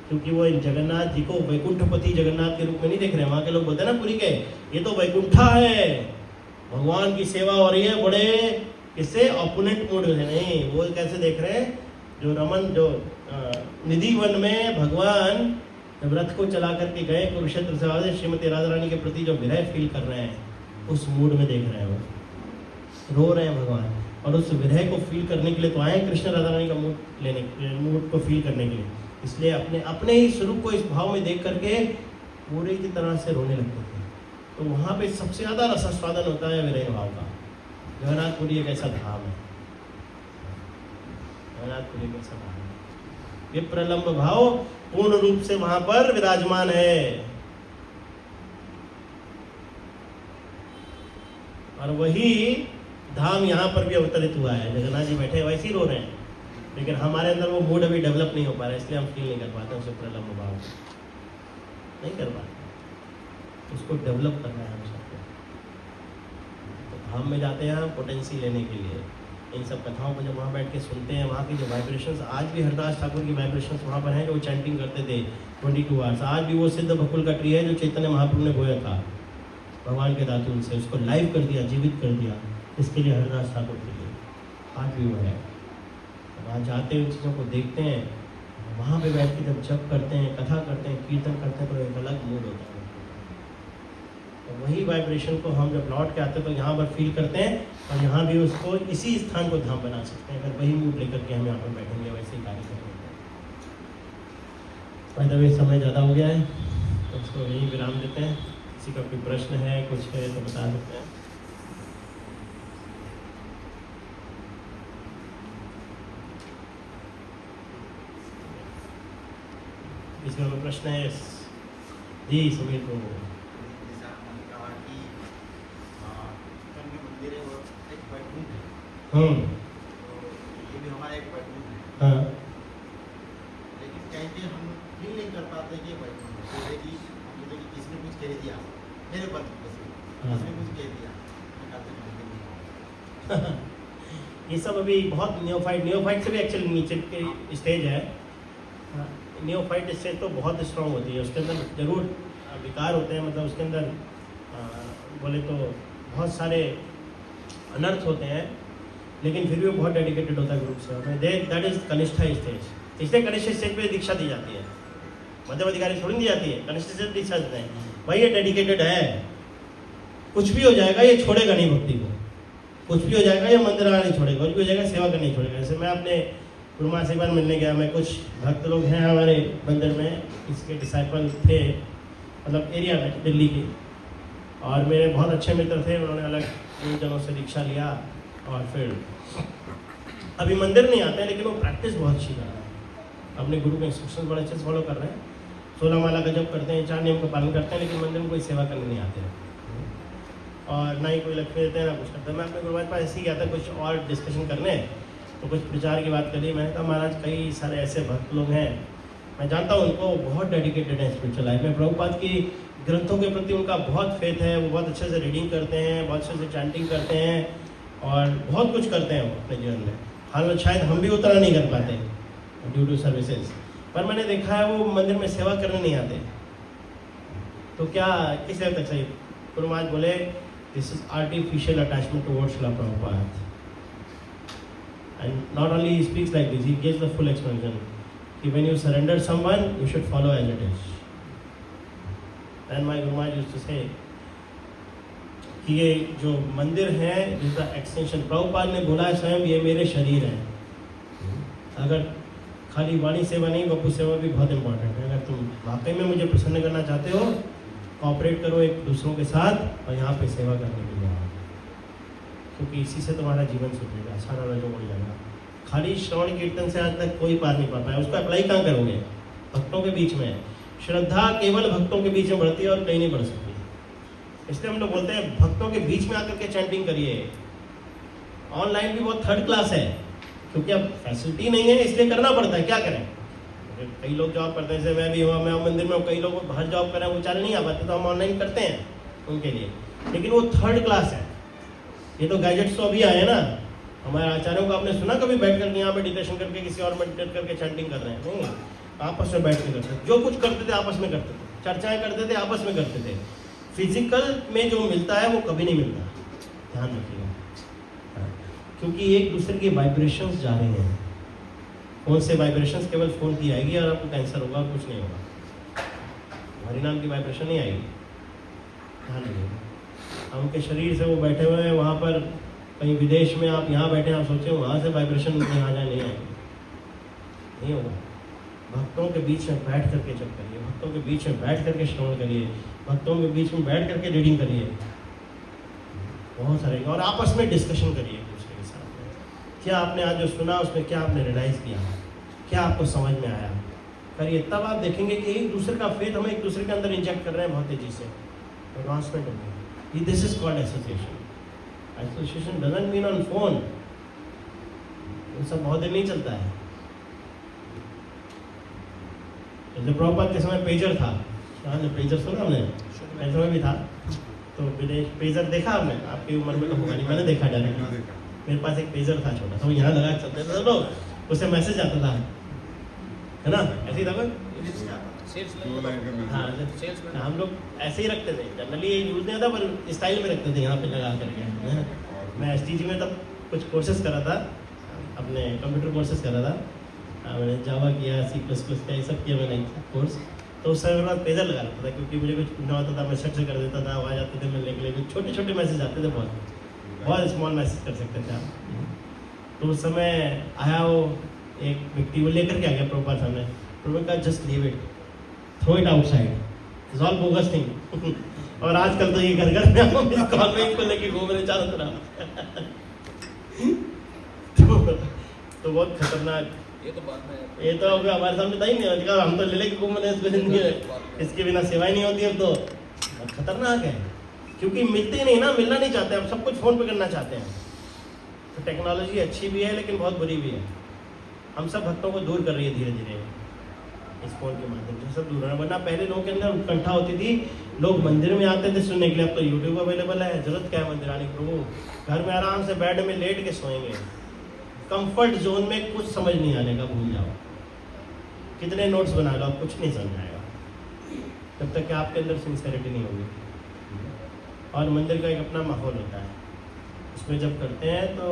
क्योंकि वो जगन्नाथ जी को वैकुंठपति जगन्नाथ के रूप में नहीं देख रहे हैं। वहाँ के लोग बोलते हैं ना पुरी के, ये तो वैकुंठा है, भगवान की सेवा हो रही है बड़े किससे ऑपोनेंट मूड है। नहीं, वो कैसे देख रहे हैं? जो रमन जो निधि वन में भगवान जब रथ को चला करके गए कुरुक्षेत्र से आगे श्रीमती राधा रानी के प्रति जो विरह फील कर रहे हैं उस मूड में देख रहे हैं, वो रो रहे हैं भगवान, और उस विरह को फील करने के लिए तो आए कृष्ण राधा रानी का मूड को फील करने के लिए। इसलिए अपने ही स्वरूप को इस भाव में देख करके पूरे की तरह से रोने लगते थे। तो वहाँ पे सबसे ज़्यादा रसास्वादन होता है विरह भाव का। जगन्नाथपुरी एक ऐसा धाम है, जगन्नाथपुरी एक ऐसा धाम है, विप्रलंब भाव पूर्ण रूप से वहां पर विराजमान है। और वही धाम यहाँ पर भी अवतरित हुआ है। जगन्नाथ जी बैठे वैसे ही रो रहे हैं, लेकिन हमारे अंदर वो मूड अभी डेवलप नहीं हो पा रहा है, इसलिए हम फील नहीं कर पाते हैं उसे प्रलंब भाव नहीं कर पाते। उसको डेवलप करना है हम सबको। तो धाम में जाते हैं हम पोटेंसी लेने के लिए। इन सब कथाओं को जब वहाँ बैठ के सुनते हैं, वहाँ की जो वाइब्रेशंस, आज भी हरदास ठाकुर की वाइब्रेशंस वहाँ पर हैं जो चैंटिंग करते थे 22 आवर्स। आज भी वो सिद्ध बकुल का ट्री है जो चैतन्य महाप्रभु ने बोया था भगवान के दातुन से, उसको लाइव कर दिया, जीवित कर दिया, इसके लिए हरदास ठाकुर के लिए आज भी वो है। वहाँ जाते हैं, उन चीज़ों को देखते हैं, वहाँ पे बैठ के जब जप करते हैं, कथा करते हैं, कीर्तन करते हैं, तो एक अलग मूड होता है। तो वही वाइब्रेशन को हम जब लौट के आते हैं तो यहाँ पर फील करते हैं, और यहाँ भी उसको इसी स्थान को धाम बना सकते हैं अगर वही मूड लेकर के हम यहाँ पर बैठेंगे, वैसे ही कार्य करेंगे। भाई समय ज़्यादा हो गया है तो उसको यहीं विराम देते हैं। किसी का कोई प्रश्न है, कुछ है तो बता सकते हैं। किसी का कोई प्रश्न है? जी समीर को तो ये भी हमारा एक बैडरूम है। हाँ, लेकिन कहीं भी हम फील नहीं कर पाते कि बैडरूम है। जैसे कि हम बोलते कि किसने कुछ कह दिया मेरे पर, किसने कुछ कह दिया, मैं कहते हैं ये सब अभी बहुत नियोफाइट से भी एक्चुअली नीचे के स्टेज है। नियोफाइट स्टेज तो बहुत स्ट्रांग होती है, उसके अंदर जरूर विकार होते हैं, मतलब उसके अंदर बोले तो बहुत सारे अनर्थ होते हैं, लेकिन फिर भी वो बहुत डेडिकेटेड होता है ग्रुप से। That is kanishtha stage. इसलिए कनिष्ठ स्टेज पे दीक्षा दी जाती है, मध्यम अधिकारी थोड़ी दी जाती है, कनिष्ठ स्टेज दीक्षा देते हैं। भाई ये डेडिकेटेड है, कुछ भी हो जाएगा ये छोड़ेगा नहीं भक्ति को, कुछ भी हो जाएगा ये मंदिर आना नहीं छोड़ेगा, कुछ भी हो जाएगा सेवा करना नहीं छोड़ेगा। जैसे मैं अपने गुरु माँ से एक बार मिलने गया, मैं कुछ भक्त लोग हैं हमारे मंदिर में, इसके डिसाइपल थे, मतलब एरिया में दिल्ली के, और मेरे बहुत अच्छे मित्र थे। उन्होंने अलग जनों से दीक्षा लिया और फिर अभी मंदिर नहीं आते हैं, लेकिन वो प्रैक्टिस बहुत अच्छी कर रहे हैं, अपने गुरु के इंस्ट्रक्शन बड़े अच्छे से फॉलो कर रहे हैं। 16 माला का जप करते हैं, 4 नियम का पालन करते हैं, लेकिन मंदिर में कोई सेवा करने नहीं आते हैं, और ना ही कोई लक्ष्मी देते हैं ना कुछ करते हैं। मैं अपने गुरु के पास ऐसे ही गया था कुछ और डिस्कशन करने, तो कुछ प्रचार की बात करी। मैंने कहा महाराज कई सारे ऐसे भक्त लोग हैं, मैं जानता हूँ उनको, बहुत डेडिकेटेड है स्पिरिचुअल लाइफ में, प्रभुपाद की ग्रंथों के प्रति उनका बहुत फेथ है, वो बहुत अच्छे से रीडिंग करते हैं, बहुत अच्छे से चैंटिंग करते हैं, और बहुत कुछ करते हैं वो अपने जीवन में। हाल शायद हम भी उतना नहीं कर पाते ड्यू टू सर्विसेज, पर मैंने देखा है वो मंदिर में सेवा करने नहीं आते। तो क्या किस लेवल तक सही? गुरु महाराज बोले this is artificial attachment towards Srila Prabhupada, and not only he speaks like this, he gives the full explanation कि when you surrender someone you should follow as it is. And my Guru Maharaj used to से कि ये जो मंदिर है जिसका extension, Prabhupada ने बोला है स्वयं ये मेरे शरीर है। अगर खाली वाणी सेवा नहीं, बपू सेवा भी बहुत इंपॉर्टेंट है। अगर तुम वाकई में मुझे प्रसन्न करना चाहते हो, कॉपरेट करो एक दूसरों के साथ और यहाँ पे सेवा करने के लिए आओ, क्योंकि इसी से तुम्हारा जीवन सुधरेगा, सारा रजो बढ़ जाएगा। खाली श्रवण कीर्तन से आज तक कोई पार नहीं पा पाया, उसको अप्लाई कहाँ करोगे? भक्तों के बीच में श्रद्धा केवल भक्तों के बीच में बढ़ती है और कहीं नहीं बढ़ सकती। इसलिए हम लोग बोलते हैं भक्तों के बीच में आकर के चैंटिंग करिए। ऑनलाइन भी बहुत थर्ड क्लास है, क्योंकि अब फैसिलिटी नहीं है, इसलिए करना पड़ता है, क्या करें। कई लोग जॉब करते हैं, जैसे मैं भी हुआ, मैं मंदिर में, कई लोग बाहर जॉब कर रहे हैं, वो बेचारे नहीं आ पाते, तो हम ऑनलाइन करते हैं उनके लिए, लेकिन वो थर्ड क्लास है। ये तो गैजेट्स तो अभी आए हैं ना, हमारे आचार्यों को आपने सुना कभी बैठ करके यहाँ मेडिटेशन करके किसी और मेडिटेट करके चैंटिंग कर रहे हैं? नहीं, आपस में बैठ के करते थे, जो कुछ करते थे आपस में करते थे, चर्चाएं करते थे, आपस में करते थे। फिजिकल में जो मिलता है वो कभी नहीं मिलता, ध्यान रखिएगा, क्योंकि एक दूसरे के वाइब्रेशंस जा रहे हैं। फ़ोन से वाइब्रेशंस केवल फ़ोन की आएगी और आपको कैंसर होगा और कुछ नहीं होगा। हमारी नाम की वाइब्रेशन नहीं आएगी, ध्यान रखिएगा। हम उनके शरीर से वो बैठे हुए हैं वहाँ पर, कहीं विदेश में आप यहाँ बैठे हैं, आप सोचें वहाँ से वाइब्रेशन यहाँ जाए, नहीं आएगी, नहीं होगा। भक्तों के बीच में बैठ करके जब करिए, भक्तों के बीच में बैठ करके श्रवण करिए, भक्तों के बीच में बैठ करके रीडिंग करिए, बहुत सारे, और आपस में डिस्कशन करिए एक दूसरे के साथ में। क्या आपने आज जो सुना उसमें क्या आपने रियलाइज़ किया, क्या आपको समझ में आया, करिए। तब आप देखेंगे कि एक दूसरे का फेथ हम एक दूसरे के अंदर इंजेक्ट कर रहे हैं बहुत तेज़ी से, एडवांसमेंट होगी। This is called association. Association doesn't mean on phone, वो सब बहुत देर नहीं चलता है। जब प्रभुपाद के समय पेजर था, जब पेजर सुना हमने, मेरे समय भी था, तो विदेश पेजर देखा आपने, आपकी उम्र में तो होगा नहीं, मैंने देखा डायरेक्ट। मेरे पास एक पेजर था छोटा सा, वो यहाँ लगा चलते थे लोग, उससे मैसेज आता था, है ना, ऐसे ही था कोई। हाँ, हम लोग ऐसे ही रखते थे, जनरली यूज नहीं होता पर स्टाइल में रखते थे यहाँ पे लगा करके। मैं STG में तब कुछ कोर्सेज करा था, अपने कंप्यूटर कोर्सेज करा था, मैंने जावा किया, C++ किया, ये सब किया मैंने कोर्स। तो उस समय मेरे पास पेजर लगा रखता था, क्योंकि मुझे कुछ पूछना होता था, मैं शट से कर देता था, आवाज़ आते थे मिलने के लिए, कुछ छोटे छोटे मैसेज आते थे, बहुत स्मॉल मैसेज कर सकते थे आप। तो उस समय आया वो एक व्यक्ति, वो लेकर के आ गया प्रभुपाद सामने, प्रभुपाद का just leave it, throw it outside, it's all bogus thing. और आजकल तो ये घर घर में हम इस कॉन्वेंट को लेके घूम रहे चारों तरफ। तो बहुत खतरनाक, ये तो अभी हमारे सामने था ही नहीं, हम तो ले लेके घूम रहे हैं इसको, जिंदगी में इसके बिना सेवाएं नहीं होती। अब तो खतरनाक है, क्योंकि मिलते ही नहीं ना, मिलना नहीं चाहते, अब सब कुछ फ़ोन पे करना चाहते हैं। तो टेक्नोलॉजी अच्छी भी है लेकिन बहुत बुरी भी है। हम सब भक्तों को दूर कर रही है धीरे धीरे इस फ़ोन के माध्यम से, सब दूर है। वरना पहले लोगों के अंदर उत्कंठा होती थी, लोग मंदिर में आते थे सुनने के लिए। अब तो यूट्यूब अवेलेबल है, जरूरत क्या है मंदिर आने की। प्रभु घर में आराम से बेड में लेट के सोएंगे, कंफर्ट जोन में, कुछ समझ नहीं आने का, भूल जाओ, कितने नोट्स बना लो, आप कुछ नहीं समझ आएगा जब तक कि आपके अंदर सिंसियरिटी नहीं होगी। और मंदिर का एक अपना माहौल होता है, उसमें जब करते हैं तो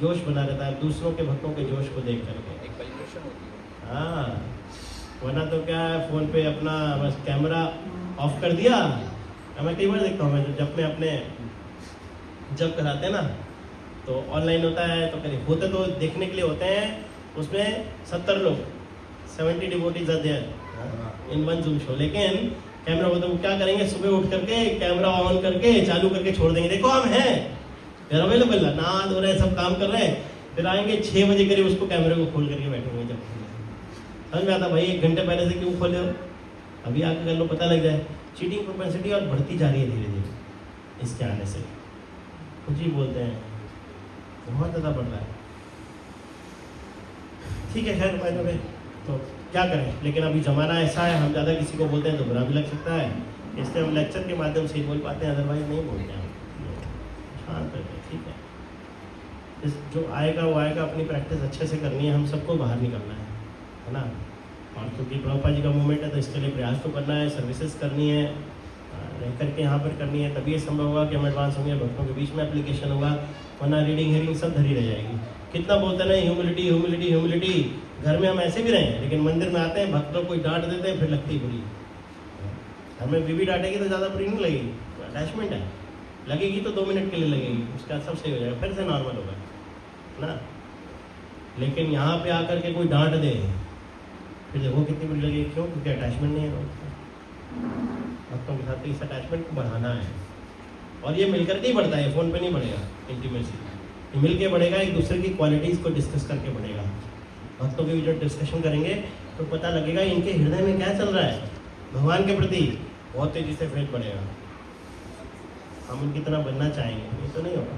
जोश बना रहता है, दूसरों के भक्तों के जोश को देख करके एक वाइब्रेशन होती है। हाँ, वरना तो क्या है, फ़ोन पे अपना बस कैमरा ऑफ कर दिया। मैं कई बार देखता हूँ, मैं जब में अपने जब कराते हैं ना, तो ऑनलाइन होता है, तो करीब होते तो देखने के लिए होते हैं, उसमें 70 लोग, 70 डिवोटीज आते हैं इन वन जूम शो। लेकिन कैमरा होता है, वो क्या करेंगे, सुबह उठ करके कैमरा ऑन करके चालू करके छोड़ देंगे, देखो हम हैं, फिर अवेलेबल है, नहा धो रहे हैं, सब काम कर रहे हैं, फिर आएंगे 6 बजे करीब, उसको कैमरे को खोल करके बैठेंगे। जब समझ में आता भाई 1 घंटे पहले से क्यों खोले हो, अभी आके कर लो, पता लग जाए। चीटिंग प्रोपेंसिटी और बढ़ती जा रही है धीरे धीरे इसके आने से, कुछ ही बोलते हैं, बहुत ज़्यादा बढ़ रहा है। ठीक है, खैर भाई में तो क्या करें, लेकिन अभी ज़माना ऐसा है, हम ज़्यादा किसी को बोलते हैं तो बुरा भी लग सकता है, इसलिए हम लेक्चर के माध्यम से ही बोल पाते हैं, अदरवाइज नहीं बोलते हैं। शांत करके, ठीक है, इस जो आएगा वो आएगा, अपनी प्रैक्टिस अच्छे से करनी है, हम सबको बाहर निकलना है ना। और क्योंकि प्रभुपाद जी का मूवमेंट है तो इसके लिए प्रयास तो करना है, सर्विसेज करनी है, रह करके यहाँ पर करनी है, तभी ये संभव होगा कि हम एडवांस होंगे, भक्तों के बीच में एप्लीकेशन होगा, वरना रीडिंग हियरिंग सब धरी रह जाएगी। कितना बोलते हैं ना ह्यूमिलिटी ह्यूमिलिटी ह्यूमिलिटी, घर में हम ऐसे भी रहे हैं, लेकिन मंदिर में आते हैं, भक्तों को डांट देते हैं, फिर लगती बुरी। हमें बीवी डांटेगी तो ज़्यादा बुरी नहीं लगेगी, अटैचमेंट है, लगेगी तो 2 मिनट के लिए लगेगी, उसके बाद सब सही हो जाएगा, फिर से नॉर्मल होगा ना। लेकिन यहाँ पे आकर के कोई डांट दे, फिर देखो कितनी बुरी लगेगी, क्यों, क्योंकि अटैचमेंट नहीं है भक्तों के साथ। इस अटैचमेंट को बढ़ाना है, और ये मिलकर के ही बढ़ता है, फ़ोन पे नहीं बढ़ेगा। इंटीमेसी ये मिल के बढ़ेगा, एक दूसरे की क्वालिटीज़ को डिस्कस करके बढ़ेगा। भक्तों के जो डिस्कशन करेंगे तो पता लगेगा इनके हृदय में क्या चल रहा है भगवान के प्रति, बहुत तेज़ी से फेथ बढ़ेगा। हम उनकी तरह बनना चाहेंगे, ये तो नहीं होगा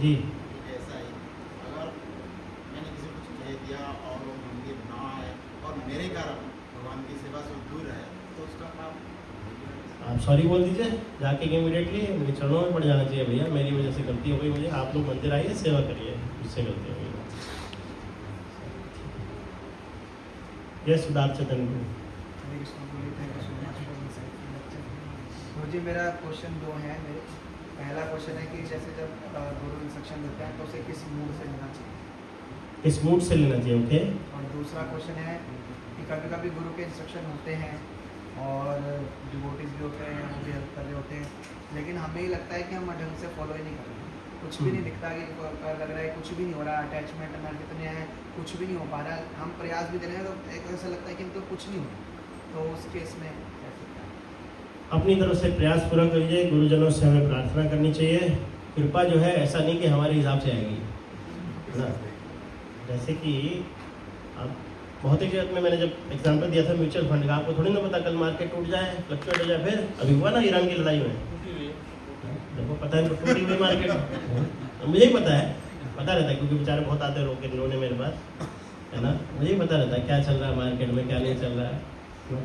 जी। ऐसा ही अगर मैंने किसी को कुछ कह दिया और वो मंदिर ना आए और मेरे कारण भगवान की सेवा से दूर रहे, तो उसका पाप आप सॉरी बोल दीजिए जाके इमीडिएटली, मुझे चरणों में पड़ जाना चाहिए, भैया मेरी वजह से गलती हो गई, मुझे आप लोग मंदिर आइए, सेवा करिए, उससे गलती हो गई। ये सिद्धार्थ चैतन्य मुझे मेरा क्वेश्चन 2 है। मेरे पहला क्वेश्चन है कि जैसे जब गुरु इंस्ट्रक्शन देते हैं तो उसे किस मूड से लेना चाहिए। इस मूड से लेना चाहिए। ओके, और दूसरा क्वेश्चन है कि कभी कभी गुरु के इंस्ट्रक्शन होते हैं और डिवोटीज भी होते हैं, वो भी हेल्प कर रहे होते हैं, लेकिन हमें ही लगता है कि हम ढंग से फॉलो ही नहीं कर रहे, कुछ भी नहीं दिखता कि लग रहा है कुछ भी नहीं हो रहा, अटैचमेंट हमारे कितने हैं, कुछ भी नहीं हो पा रहा है, हम प्रयास भी दे रहे हैं तो एक ऐसा लगता है कि हमको कुछ नहीं हो रहा। तो उस केस में कैसे क्या? अपनी तरफ से प्रयास पूरा करिए, गुरुजनों से हमें प्रार्थना करनी चाहिए। कृपा जो है ऐसा नहीं कि हमारे हिसाब से आएगी, है ना। जैसे कि अब भौतिक जगत में मैंने जब एग्जांपल दिया था म्यूचुअल फंड का, आपको थोड़ी ना पता कल मार्केट टूट जाए, फ्लक्चुएट हो जाए। फिर अभी हुआ ना ईरान की लड़ाई में, देखो पता है टूटी हुई मार्केट, मुझे ही पता रहता है क्योंकि बेचारे बहुत आते रोके रोने मेरे पास, है ना। मुझे ही पता रहता है क्या चल रहा है मार्केट में, क्या नहीं चल रहा है।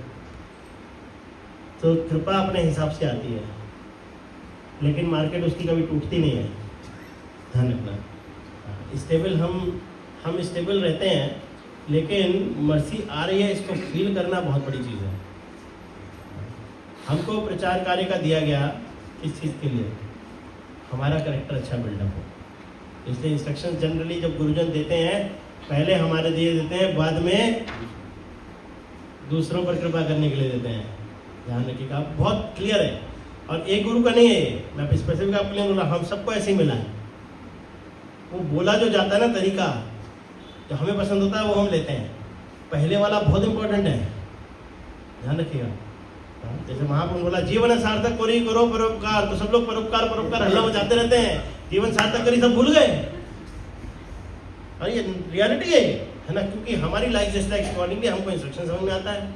तो कृपा अपने हिसाब से आती है, लेकिन मार्केट उसकी कभी टूटती नहीं है, ध्यान रखना। स्टेबल हम स्टेबल रहते हैं, लेकिन मर्सी आ रही है इसको फील करना बहुत बड़ी चीज़ है। हमको प्रचार कार्य का दिया गया किस चीज़ के लिए? हमारा करेक्टर अच्छा बिल्डअप हो। इसलिए इंस्ट्रक्शन जनरली जब गुरुजन देते हैं पहले हमारे दिए देते हैं, बाद में दूसरों पर कृपा करने के लिए देते हैं। ध्यान रखिएगा, बहुत क्लियर है। और एक गुरु का नहीं है ये, मैं स्पेसिफिक आपके लिए बोला, हम सबको ऐसे ही मिला है। वो बोला जो जाता है ना तरीका, जो हमें पसंद होता है वो हम लेते हैं। पहले वाला बहुत इंपॉर्टेंट है, ध्यान रखिएगा। जैसे महापुरुष बोला जीवन सार्थक करो परोपकार, तो सब लोग परोपकार हल्ला मचाते रहते हैं, जीवन सार्थक करी सब भूल गए। और ये रियलिटी है ना, क्योंकि हमारी लाइफ स्टाइल अकॉर्डिंगली हमको इंस्ट्रक्शन समझ में आता है।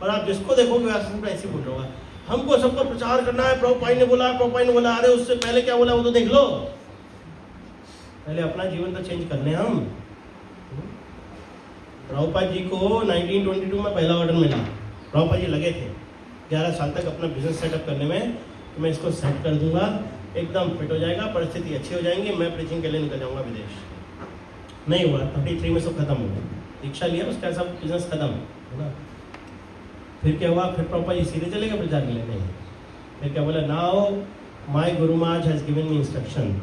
और आप जिसको देखोगे वैसे ऐसे बोल रहा होगा, हमको सबको प्रचार करना है, प्रभुपाद ने बोला, अरे उससे पहले क्या बोला वो तो देख लो। पहले अपना जीवन तो चेंज कर लें हम। प्रभुपाद जी को 1922 में पहला ऑर्डर मिला। प्रभुपाद जी लगे थे 11 साल तक अपना बिजनेस सेटअप करने में, तो मैं इसको सेट कर दूंगा, एकदम फिट हो जाएगा, परिस्थिति अच्छी हो जाएंगी, मैं प्रीचिंग के लिए निकल जाऊंगा विदेश। नहीं हुआ, 33 में सब खत्म हो गया, दीक्षा लिया, उसका सब बिजनेस खत्म, है ना। फिर क्या हुआ? फिर प्रभुपाद जी सीधे चले गए प्रचार के लिए? नहीं। फिर क्या बोला? Now my Guru Maharaj has given me instruction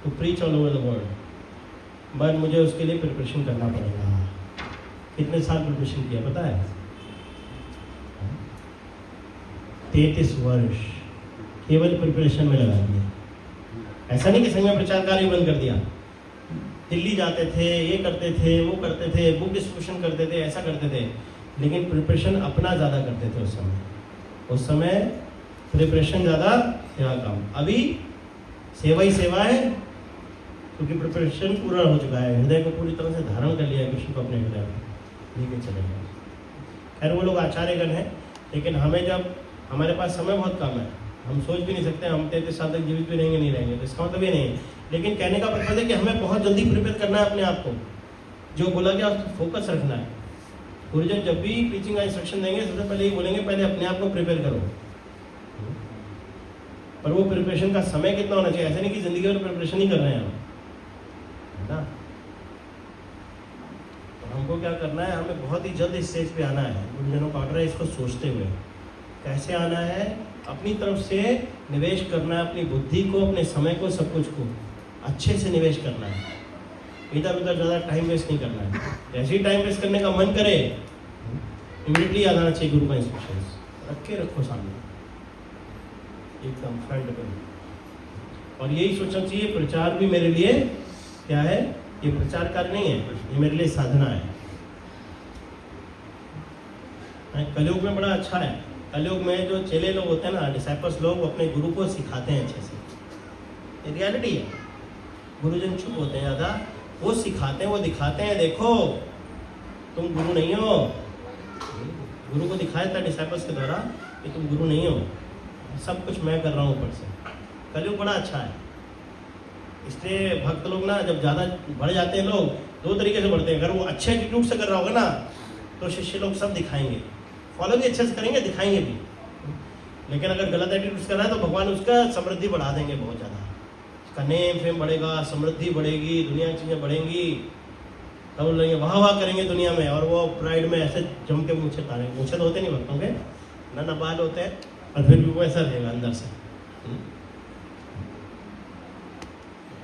to preach all over the world, but मुझे उसके लिए प्रिपरेशन करना पड़ेगा। कितने साल प्रिपरेशन किया पता है? 33 वर्ष केवल प्रिपरेशन में लगा दिया। ऐसा नहीं कि संघ में प्रचार कार्य बंद कर दिया। दिल्ली जाते थे, ये करते थे, वो करते थे, बुक डिस्ट्रीब्यूशन करते थे, ऐसा करते थे, लेकिन प्रिपरेशन अपना ज़्यादा करते थे उस समय प्रिपरेशन ज़्यादा, सेवा कम। अभी सेवा ही सेवा है, क्योंकि प्रिपरेशन पूरा हो चुका है, हृदय को पूरी तरह से धारण कर लिया है, कृष्ण को अपने हृदय में लेके चले गए। खैर वो लोग आचार्यगण हैं, लेकिन हमें जब हमारे पास समय बहुत कम है, हम सोच भी नहीं सकते हम 33 साल तक जीवित भी रहेंगे नहीं रहेंगे, तो इसका मतलब ये नहीं। लेकिन कहने का मतलब है कि हमें बहुत जल्दी प्रिपेयर करना है अपने आप को, जो बोला गया उस पर फोकस रखना है। गुरुजन जब भी टीचिंग का इंस्ट्रक्शन देंगे सबसे पहले ही बोलेंगे पहले अपने आप को प्रिपेयर करो। पर वो प्रिपरेशन का समय कितना होना चाहिए? ऐसा नहीं कि जिंदगी में प्रिपरेशन ही कर रहे हैं हम, है ना। तो हमको क्या करना है? हमें बहुत ही जल्द इस स्टेज पे आना है। गुरुजनों का ऑर्डर है, इसको सोचते हुए कैसे आना है? अपनी तरफ से निवेश करना है, अपनी बुद्धि को, अपने समय को, सब कुछ को अच्छे से निवेश करना है। इधर उधर ज़्यादा टाइम वेस्ट नहीं करना है। जैसे ही टाइम वेस्ट करने का मन करे इमीडिएटली याद आना चाहिए गुरु का इंस्ट्रक्शन, रखो सामने एकदम फ्रंट पे। और यही सोचना चाहिए प्रचार भी मेरे लिए क्या है? ये प्रचार कार्य नहीं है, ये मेरे लिए साधना है। कलयुग में बड़ा अच्छा है, कलयुग में जो चेले लोग होते हैं ना, डिसाइपल्स लोग, वो अपने गुरु को सिखाते हैं अच्छे से। ये रियलिटी है। गुरुजन चुप होते हैं ज़्यादा, वो सिखाते हैं, वो दिखाते हैं, देखो तुम गुरु नहीं हो। गुरु को दिखाया था डिसाइपल्स के द्वारा कि तुम गुरु नहीं हो, सब कुछ मैं कर रहा हूँ ऊपर से। कलयुग बड़ा अच्छा है, इसलिए भक्त लोग ना जब ज़्यादा बढ़ जाते हैं, लोग दो तरीके से बढ़ते हैं। अगर वो अच्छे एटीट्यूड से कर रहा होगा ना, तो शिष्य लोग सब दिखाएंगे, फॉलो भी अच्छे से करेंगे, दिखाएंगे भी। लेकिन अगर गलत एटीट्यूड कर रहा है तो भगवान उसका समृद्धि बढ़ा देंगे बहुत ज़्यादा, उसका नेम फेम बढ़ेगा, समृद्धि बढ़ेगी, दुनिया की चीज़ें बढ़ेंगी, तब वो लोग वाह वाह करेंगे दुनिया में। और वो प्राइड में ऐसे जम के मूछे तारेंगे। मूछे तो होते नहीं भक्तों के, ना बाल होते हैं, और फिर भी वो ऐसा रहेगा अंदर से।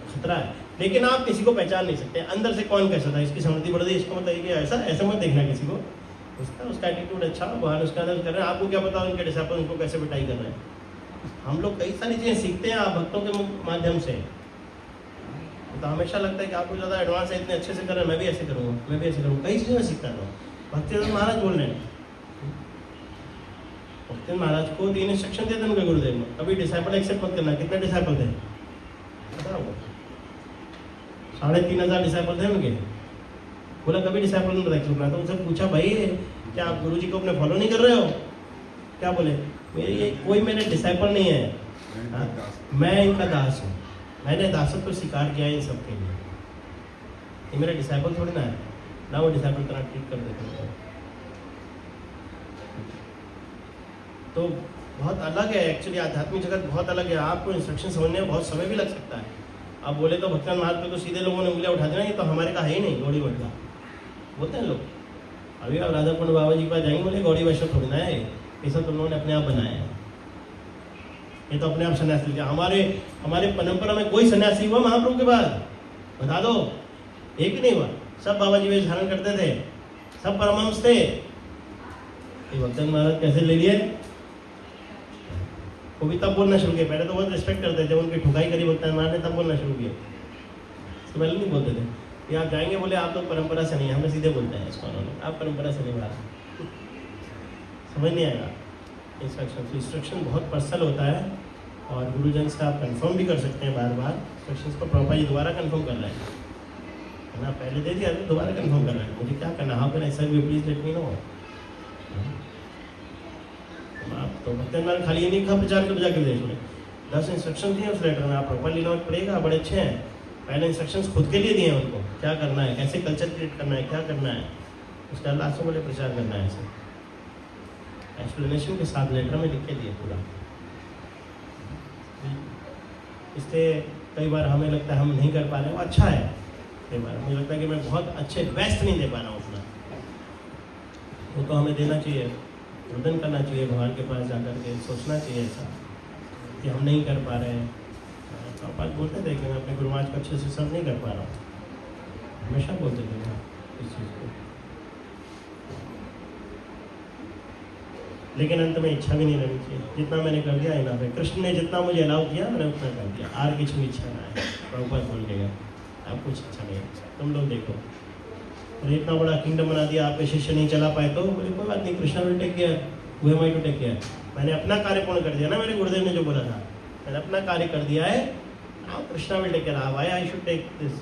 खतरा है। लेकिन आप किसी को पहचान नहीं सकते अंदर से कौन कैसा था, इसकी समृद्धि बढ़ गई, इसको मतलब कि ऐसा ऐसा मत देखना किसी को, उसका एटीट्यूड अच्छा, भगवान उसका अंदर कर रहे हैं, आपको क्या पता उनके डिसाइपल उनको कैसे बिटाई कर रहे हैं। हम लोग कई सारी चीज़ें सीखते हैं आप भक्तों के माध्यम से, तो हमेशा लगता है कि आपको ज़्यादा एडवांस है, इतने अच्छे से कर रहे हैं, मैं भी ऐसे करूँगा, मैं भी ऐसे करूँगा, कई चीज़ें मैं सीखता रहा हूँ। भक्तिवेदांत महाराज बोल रहे हैं, भक्तिवेदांत महाराज को 3 इंस्ट्रक्शन देते हैं उनके गुरुदेव ने, कभी डिसाइपल एक्सेप्ट मत करना। कितने डिसाइपल थे पता होगा? 3,500 डिसाइपल थे उनके। बोला कभी डिसाइपल नहीं एक्सेप्ट करना। तो उनसे पूछा भाई क्या आप गुरु जी को अपने फॉलो नहीं कर रहे हो? क्या बोले? ये कोई मेरे डिसाइपल नहीं है, मैं इनका दास हूँ, मैंने दासत्व को स्वीकार किया है इन सब के लिए, ये मेरे डिसाइपल थोड़ी ना है ना, वो डिसाइपल तरह ट्रीट कर देते हैं। तो बहुत अलग है एक्चुअली, आध्यात्मिक जगत बहुत अलग है। आपको इंस्ट्रक्शन समझने में बहुत समय भी लग सकता है। आप बोले तो भक्तन मार्ग पे तो सीधे लोगों ने उंगलियां उठा देना, ये तो हमारे का है ही नहीं, गौड़ी मठ का बोलते हैं लोग। अभी आप राधाकुंड बाबा जी के पास जाएंगे, बोले गौड़ी वैष्णव थोड़ी ना है, ये सब तो उन्होंने अपने आप बनाया है, ये तो अपने आप सन्यासी लिया। हमारे परंपरा में कोई सन्यासी हुआ महाप्रभु के बाद? बता दो, एक भी नहीं हुआ। सब बाबा जी वेश धारण करते थे, सब परमहंस थे। ये भक्तन महाराज कैसे ले लिए? वो भी तब बोलना शुरू किया, पहले तो बहुत रिस्पेक्ट करते थे, जब उनकी ठुकाई करी भक्तन महाराज ने तब बोलना शुरू किया, तो पहले नहीं बोलते थे। ये आप जाएंगे, बोले आप तो परंपरा से नहीं, हमें सीधे बोलते हैं इसको उन्होंने, आप परंपरा से नहीं बात, समझ नहीं आएगा। इंस्ट्रक्शन बहुत पर्सनल होता है और गुरुजन से आप कंफर्म भी कर सकते हैं बार बार। इंस्ट्रक्शंस को प्रभुपाद जी दोबारा कंफर्म कर रहे हैं, है ना, पहले दे दिया तो दोबारा कंफर्म कर रहे हैं, मुझे क्या करना, how can I serve you, please let me know. आप तो भक्तन महाराज खाली ये नहीं कहा प्रचार कर जाके विदेश में, 10 इंस्ट्रक्शन दिए उस लेटर में, आप प्रॉपर लेना पड़ेगा, बड़े अच्छे हैं। पहले इंस्ट्रक्शंस खुद के लिए दिए हैं उनको, क्या करना है, कैसे कल्चर क्रिएट करना है, क्या करना है, उसका लास्ट में बोले प्रचार करना है, ऐसे एक्सप्लेनेशन के साथ लेटर में लिख के दिए पूरा। इसलिए कई बार हमें लगता है हम नहीं कर पा रहे हैं, वो अच्छा है। कई बार हमें लगता है कि मैं बहुत अच्छे बेस्ट नहीं दे पा रहा हूँ अपना, वो तो हमें देना चाहिए, रुदन करना चाहिए भगवान के पास जाकर के, सोचना चाहिए ऐसा कि हम नहीं कर पा रहे हैं। तो बात बोलते थे कि मैं अपने गुरुमाज को अच्छे से सर्व नहीं कर पा रहा हूँ, हमेशा बोलते थे मैं इस चीज़ को। लेकिन अंत में इच्छा भी नहीं रहनी चाहिए, जितना मैंने कर दिया इनाफ है। कृष्ण ने जितना मुझे अलाउ किया मैंने उतना कर दिया, आर किसी इच्छा ना है। प्रभुपाद बोल गया आप कुछ इच्छा नहीं है, तुम लोग देखो, और इतना बड़ा किंगडम बना दिया, आपके शिष्य नहीं चला पाए तो बोले कोई बात नहीं, Krishna will take care, who am I to take care. मैंने अपना कार्य पूर्ण कर दिया ना, मेरे गुरुदेव ने जो बोला था, मैंने अपना कार्य कर दिया है, now Krishna will take care. Why I should take this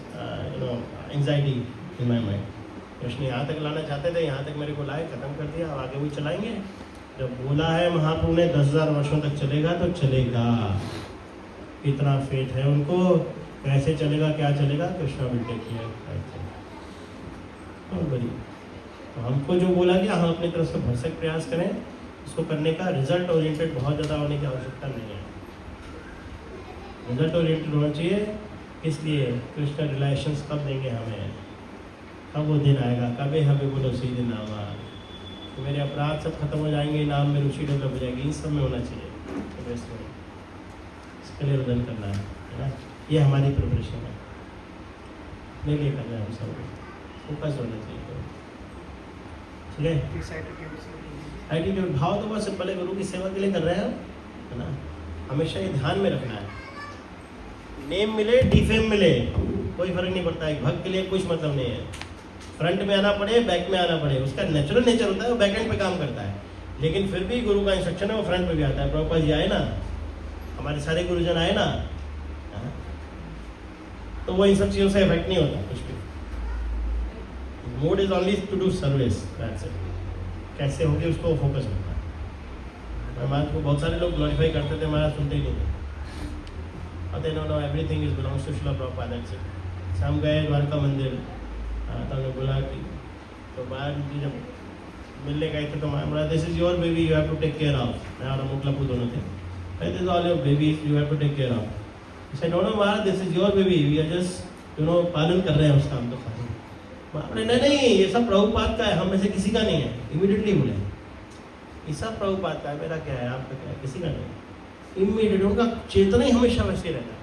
anxiety in my mind. Krishna यहाँ तक लाना चाहते थे, यहाँ तक मेरे को लाए, खत्म कर दिया, अब आगे वही चलाएंगे। जब बोला है महाप्रभु ने 10,000 वर्षों तक चलेगा तो चलेगा, इतना फेथ है उनको। कैसे चलेगा, क्या चलेगा, कृष्णा विल टेक केयर। बहुत बड़ी, तो हमको जो बोला गया हम अपनी तरफ से भरसक प्रयास करें, इसको करने का रिजल्ट ओरिएंटेड बहुत ज़्यादा होने की आवश्यकता नहीं है। रिजल्ट ओरिएंटेड होना चाहिए, इसलिए कृष्ण रिलेशंस कब देंगे हमें, कब वो दिन आएगा, कभी हमें बोलो उसी दिन आवा, तो मेरे अपराध सब खत्म हो जाएंगे, नाम में रुचि डेवलप हो जाएगी, इन सब में होना चाहिए। तो इसके लिए रुदन करना है ना, ये हमारी प्रिपरेशन है, नहीं लिए करना है, हम सब फोकस होना चाहिए। ठीक है, एटीट्यूड भाव तो बहुत सिंपल है, गुरु की सेवा के लिए कर रहे हैं है ना, हमेशा ये ध्यान में रखना है। नेम मिले डिफेम मिले कोई फर्क नहीं पड़ता है, भक्त के लिए कुछ मतलब नहीं है, फ्रंट में आना पड़े बैक में आना पड़े, उसका नेचुरल नेचर होता है, वो बैक एंड पे काम करता है। लेकिन फिर भी गुरु का इंस्ट्रक्शन है वो फ्रंट में भी आता है। प्रभुपाद जी आए ना, हमारे सारे गुरुजन आए ना, तो वो इन सब चीज़ों से इफेक्ट नहीं होता कुछ भी। Mode is only to do service, that's it. कैसे होगी उसको फोकस करना है। महाराज को बहुत सारे लोग ग्लोरीफाई करते थे, महाराज सुनते ही नहीं थे। अरे no everything is belongs to Shrila Prabhupada, that's it. हम गए द्वारका मंदिर, तो हमने बोला कि तो बाहर जब मिलने गए थे तो हमारा this is your baby, you have to take care of. मैं और मुकलापू दोनों थे, this is all your babies, you have to take care of. So no Maharaj this is your baby, we are just पालन कर रहे हैं उसका, हम तो खाली। आपने नहीं ये सब प्रभुपाद का है, हम में से किसी का नहीं है। इमीडिएटली बोले ये सब प्रभुपाद का है, मेरा क्या है, आपका क्या है, किसी का नहीं। इमीडिएट उनका चेतना ही हमेशा वैसे रहता है,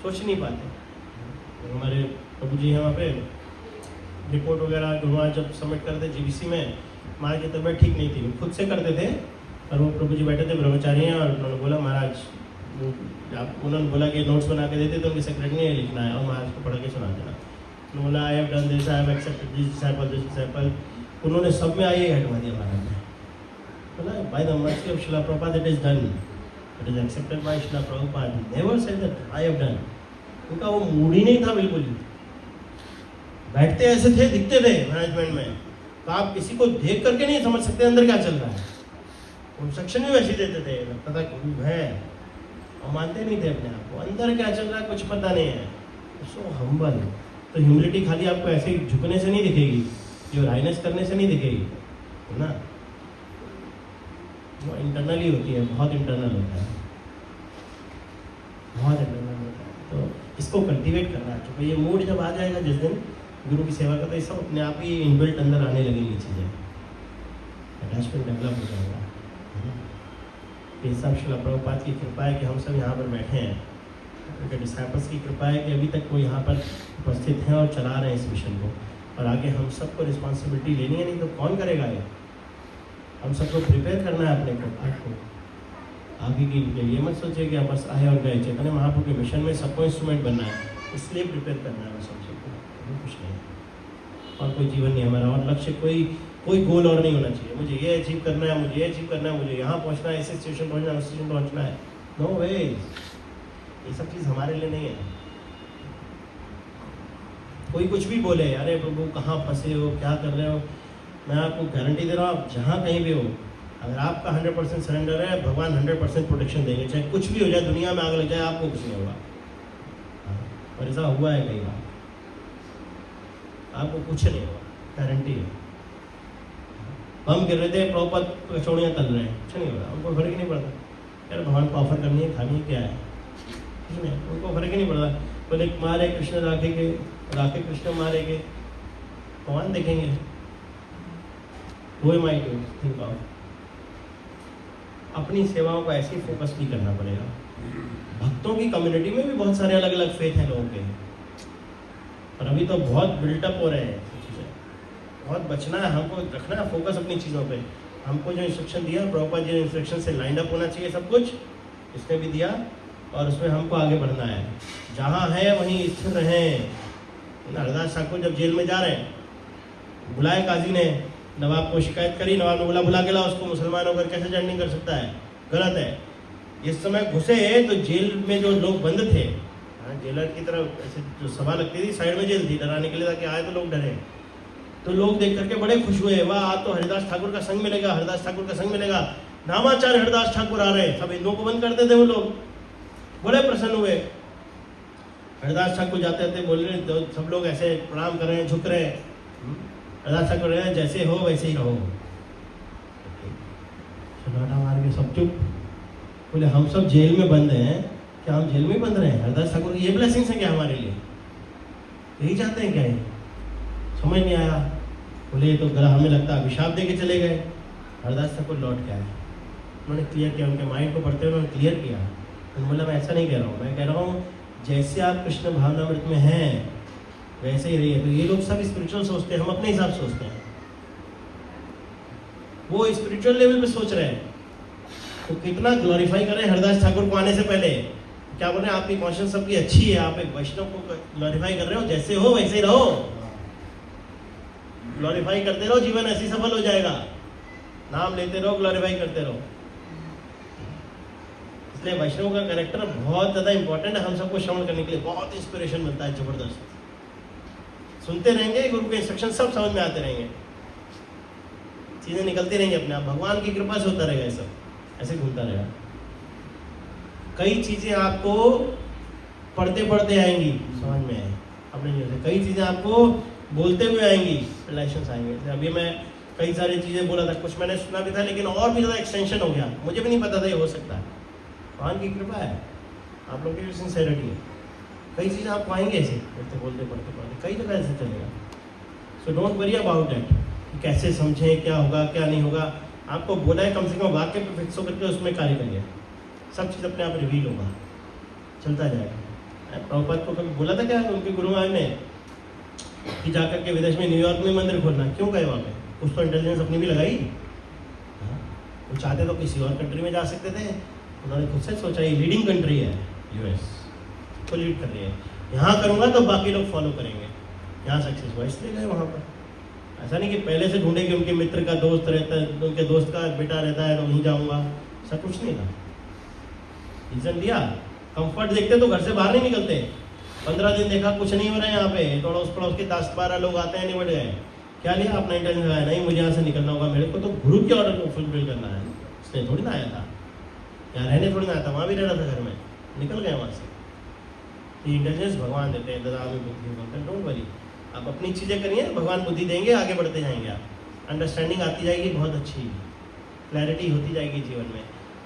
सोच नहीं पाते। हमारे प्रभु जी हैं वहाँ पे, रिपोर्ट वगैरह वहाँ जब सबमिट करते जीबीसी में, महाराज की तबीयत ठीक नहीं थी, वो खुद से करते थे। और वो प्रभु जी बैठे थे ब्रह्मचारी हैं, और उन्होंने बोला महाराज वो आप, उन्होंने बोला कि नोट्स बना के देते तो उनके सेक्रेटरी ने लिखना है और महाराज को पढ़ के सुना देना। उन्होंने बोला I have done this, I have accepted this disciple. उन्होंने सब में आई हटवा दिया महाराज ने। बोला by the mercy of Srila Prabhupada it is done, it is accepted by Srila Prabhupada, never said that I have done. उनका वो मूड ही नहीं था बिल्कुल ही। बैठते ऐसे थे, दिखते थे मैनेजमेंट में, तो आप किसी को देख करके नहीं समझ सकते अंदर क्या चल रहा है। इंस्ट्रक्शन भी वैसे देते थे, लगता था गुरु है, और मानते नहीं थे अपने आप को, अंदर क्या चल रहा है कुछ पता नहीं है। So humble. तो ह्यूमिलिटी खाली आपको ऐसे ही झुकने से नहीं दिखेगी, जो राइनेस करने से नहीं दिखेगी, है ना, वो इंटरनली होती है, बहुत इंटरनल होता है, बहुत इंटरनल होता है। तो इसको कल्टीवेट करना है। तो ये मूड जब आ जाएगा जिस दिन गुरु की सेवा करते, सब अपने आप ही इनबिल्ट अंदर आने लगेंगी चीज़ें, अटैचमेंट डेवलप हो जाएगा। ये सब श्रीला प्रभुपाद की कृपा है कि हम सब यहाँ पर बैठे हैं, उनके डिसाइपल्स की कृपा है कि अभी तक वो यहाँ पर उपस्थित हैं और चला रहे हैं इस मिशन को, और आगे हम सबको रिस्पॉन्सिबिलिटी लेनी है, नहीं तो कौन करेगा ये। हम सबको प्रिपेयर करना है अपने को आगे के लिए। ये मत सोचिए कि आप बस आए और गए। चैतन्य महाप्रभु के मिशन में सबको इंस्ट्रूमेंट बनना है, इसलिए प्रिपेयर करना है बस हम सबको, कुछ नहीं है। और कोई जीवन नहीं हमारा, और लक्ष्य कोई गोल और नहीं होना चाहिए, मुझे ये अचीव करना है, मुझे ये अचीव करना है, मुझे यहाँ पहुँचना है, इस स्टेशन पहुँचना है, उस स्टेशन पहुँचना है। नो वे, ये सब चीज़ हमारे लिए नहीं है। कोई कुछ भी बोले, अरे प्रभु कहाँ फंसे हो, क्या कर रहे हो, मैं आपको गारंटी दे रहा हूँ, आप जहाँ कहीं भी हो, अगर आपका 100% सरेंडर है, भगवान 100% प्रोटेक्शन देंगे। चाहे कुछ भी हो जाए, दुनिया में आग लग जाए, आपको कुछ नहीं होगा। और ऐसा हुआ है कई बार, आपको कुछ नहीं होगा, गारंटी है। बम गिर रहे थे, प्रभुपाद कचौड़ियाँ तल रहे हैं, कुछ नहीं होगा, उनको फर्क ही नहीं पड़ता। यार भगवान को ऑफर करनी है, खानी है, क्या है, कुछ नहीं, उनको फर्क ही नहीं पड़ता। बोले मारे कृष्ण राखेंगे, राखे कृष्ण मारेंगे, भगवान देखेंगे। वो माई टू थिंक ऑफ अपनी सेवाओं को ऐसे ही फोकस नहीं करना पड़ेगा। भक्तों की कम्युनिटी में भी बहुत सारे अलग अलग फेथ हैं लोगों के, और अभी तो बहुत बिल्टअप हो रहे हैं चीज़ें, बहुत बचना है, हमको रखना है फोकस अपनी चीज़ों पे। हमको जो इंस्ट्रक्शन दिया प्रभुपाद जी ने, इंस्ट्रक्शन से लाइन अप होना चाहिए सब कुछ, इसने भी दिया, और उसमें हमको आगे बढ़ना है। जहाँ है वहीं स्थिर रहें। हरदास ठाकुर जब जेल में जा रहे हैं, बुलाए काजी ने, नवाब को शिकायत करी, नवाब ने बोला बुला के लाओ उसको, मुसलमान होकर कैसे जर्निंग कर सकता है, गलत है। जिस समय घुसे तो जेल में जो लोग बंद थे, जेलर की तरफ ऐसे जो सभा लगती थी, साइड में जेल थी, डराने के लिए, ताकि आए तो लोग डरे। तो लोग देख करके बड़े खुश हुए, वाह आज तो हरिदास ठाकुर का संग मिलेगा, हरिदास ठाकुर का संग मिलेगा, नामाचार्य हरिदास ठाकुर आ रहे हैं। सब हिंदुओं को बंद करते थे वो लोग, बड़े प्रसन्न हुए। हरिदास ठाकुर जाते थे, बोल रहे तो सब लोग ऐसे प्रणाम कर रहे हैं, झुक रहे हैं। हरिदास ठाकुर रहे हैं, जैसे हो वैसे ही रहो। सन्नाटा मार के सब चुप। बोले हम सब जेल में बंद हैं, क्या हम जेल में बंद रहे हैं? हरिदास ठाकुर की ये ब्लेसिंग्स है क्या हमारे लिए? यही चाहते हैं क्या ये? समझ नहीं आया। बोले तो गला हमें लगता है अभिशाप दे के चले गए। हरिदास ठाकुर लौट के आए, उन्होंने क्लियर किया, उनके माइंड को पढ़ते हुए उन्होंने क्लियर किया। उन्होंने बोला मैं ऐसा नहीं कह रहा हूँ, मैं कह रहा हूँ जैसे आप कृष्ण भावनामृत में हैं वैसे ही रहिए। तो ये लोग सब स्पिरिचुअल सोचते हैं, हम अपने हिसाब से सोचते हैं, वो स्पिरिचुअल लेवल पे सोच रहे हैं। तो कितना ग्लोरीफाई कर रहे हैं हरदास ठाकुर को आने से पहले। क्या बोल रहे हैं, आपकी कॉन्शियस सबकी अच्छी है, आप एक वैष्णव को ग्लोरीफाई कर रहे हो, जैसे हो वैसे ही रहो, ग्लोरीफाई करते रहो, जीवन ऐसे सफल हो जाएगा। नाम लेते रहो, ग्लोरीफाई करते रहो। इसलिए वैष्णव का कैरेक्टर बहुत ज़्यादा इंपॉर्टेंट है हम सबको श्रवण करने के लिए। बहुत इंस्पिरेशन मिलता है, जबरदस्त। सुनते रहेंगे, गुरु के इंस्ट्रक्शन सब समझ में आते रहेंगे, चीज़ें निकलती रहेंगी अपने आप। भगवान की कृपा से होता रहेगा, ये सब ऐसे घूमता रहेगा। कई चीज़ें आपको पढ़ते पढ़ते आएंगी, समझ में आए अपने जीवन से। कई चीज़ें आपको बोलते हुए आएंगी, रिलेशंस आएंगे। अभी मैं कई सारी चीज़ें बोला था, कुछ मैंने सुना भी था, लेकिन और भी ज़्यादा एक्सटेंशन हो गया, मुझे भी नहीं पता था ये हो सकता है। भगवान की कृपा है, आप लोगों की सिंसेरिटी है। कई चीज़ें आपको आएंगे ऐसे बोलते बोलते पढ़ते पढ़ते, कई जगह ऐसे चलेगा। So don't worry about that, कैसे समझें, क्या होगा क्या नहीं होगा। आपको बोला है, कम से कम वाक्य पे फिक्स होकर के उसमें कार्य करिए, सब चीज़ अपने आप रिवील होगा, चलता जाएगा। प्रभुपाद को कभी बोला था क्या उनके गुरु महाराज ने कि जाकर के विदेश में न्यूयॉर्क में मंदिर खोलना, क्यों गए वहाँ पे? कुछ तो इंटेलिजेंस अपनी भी लगाई। हाँ? वो चाहते तो किसी और कंट्री में जा सकते थे, उन्होंने खुद से सोचा ये लीडिंग कंट्री है, यूएस को लीड कर रही है, यहाँ करूँगा तो बाकी लोग फॉलो करेंगे, यहाँ सक्सेस हुआ इसलिए गए वहाँ पर। ऐसा नहीं कि पहले से ढूंढे कि उनके मित्र का दोस्त रहता है, उनके दोस्त का बेटा रहता है तो वहीं जाऊँगा, ऐसा कुछ नहीं था। रीजन दिया, कंफर्ट देखते तो घर से बाहर नहीं निकलते। 15 दिन देखा कुछ नहीं हो रहा है यहाँ पे, तो अड़ोस पड़ोस के 10-12 लोग आते हैं, निपट गए। क्या लिया? अपना इंटेंशन लगाया, नहीं मुझे यहाँ से निकलना होगा, मेरे को तो गुरु के ऑर्डर को फुलफिल करना है। इसलिए थोड़ी ना आया था, यहाँ रहने थोड़ी ना आया था, वहाँ भी रह रहा था घर में, निकल गए वहाँ से। इंटेलिजेंस भगवान देते हैं, ददामि बुद्धि, डोंट वरी। आप अपनी चीज़ें करिए, भगवान बुद्धि देंगे, आगे बढ़ते जाएंगे आप, अंडरस्टैंडिंग आती जाएगी, बहुत अच्छी क्लैरिटी होती जाएगी जीवन में।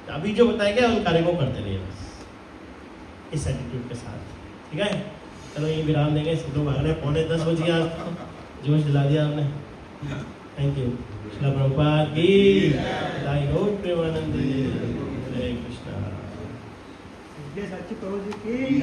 तो अभी जो बताया गया उन कार्यों को करते रहिए बस इस एटीट्यूड के साथ, ठीक है? चलो ये विराम देंगे, सब लोग आ रहे हैं, 9:45 बज गया, जोश दिला दिया आपने। Thank you. श्रील प्रभुपाद की जय, गौर प्रेमानंद, हरे कृष्णा। सच्ची प्रभु जी की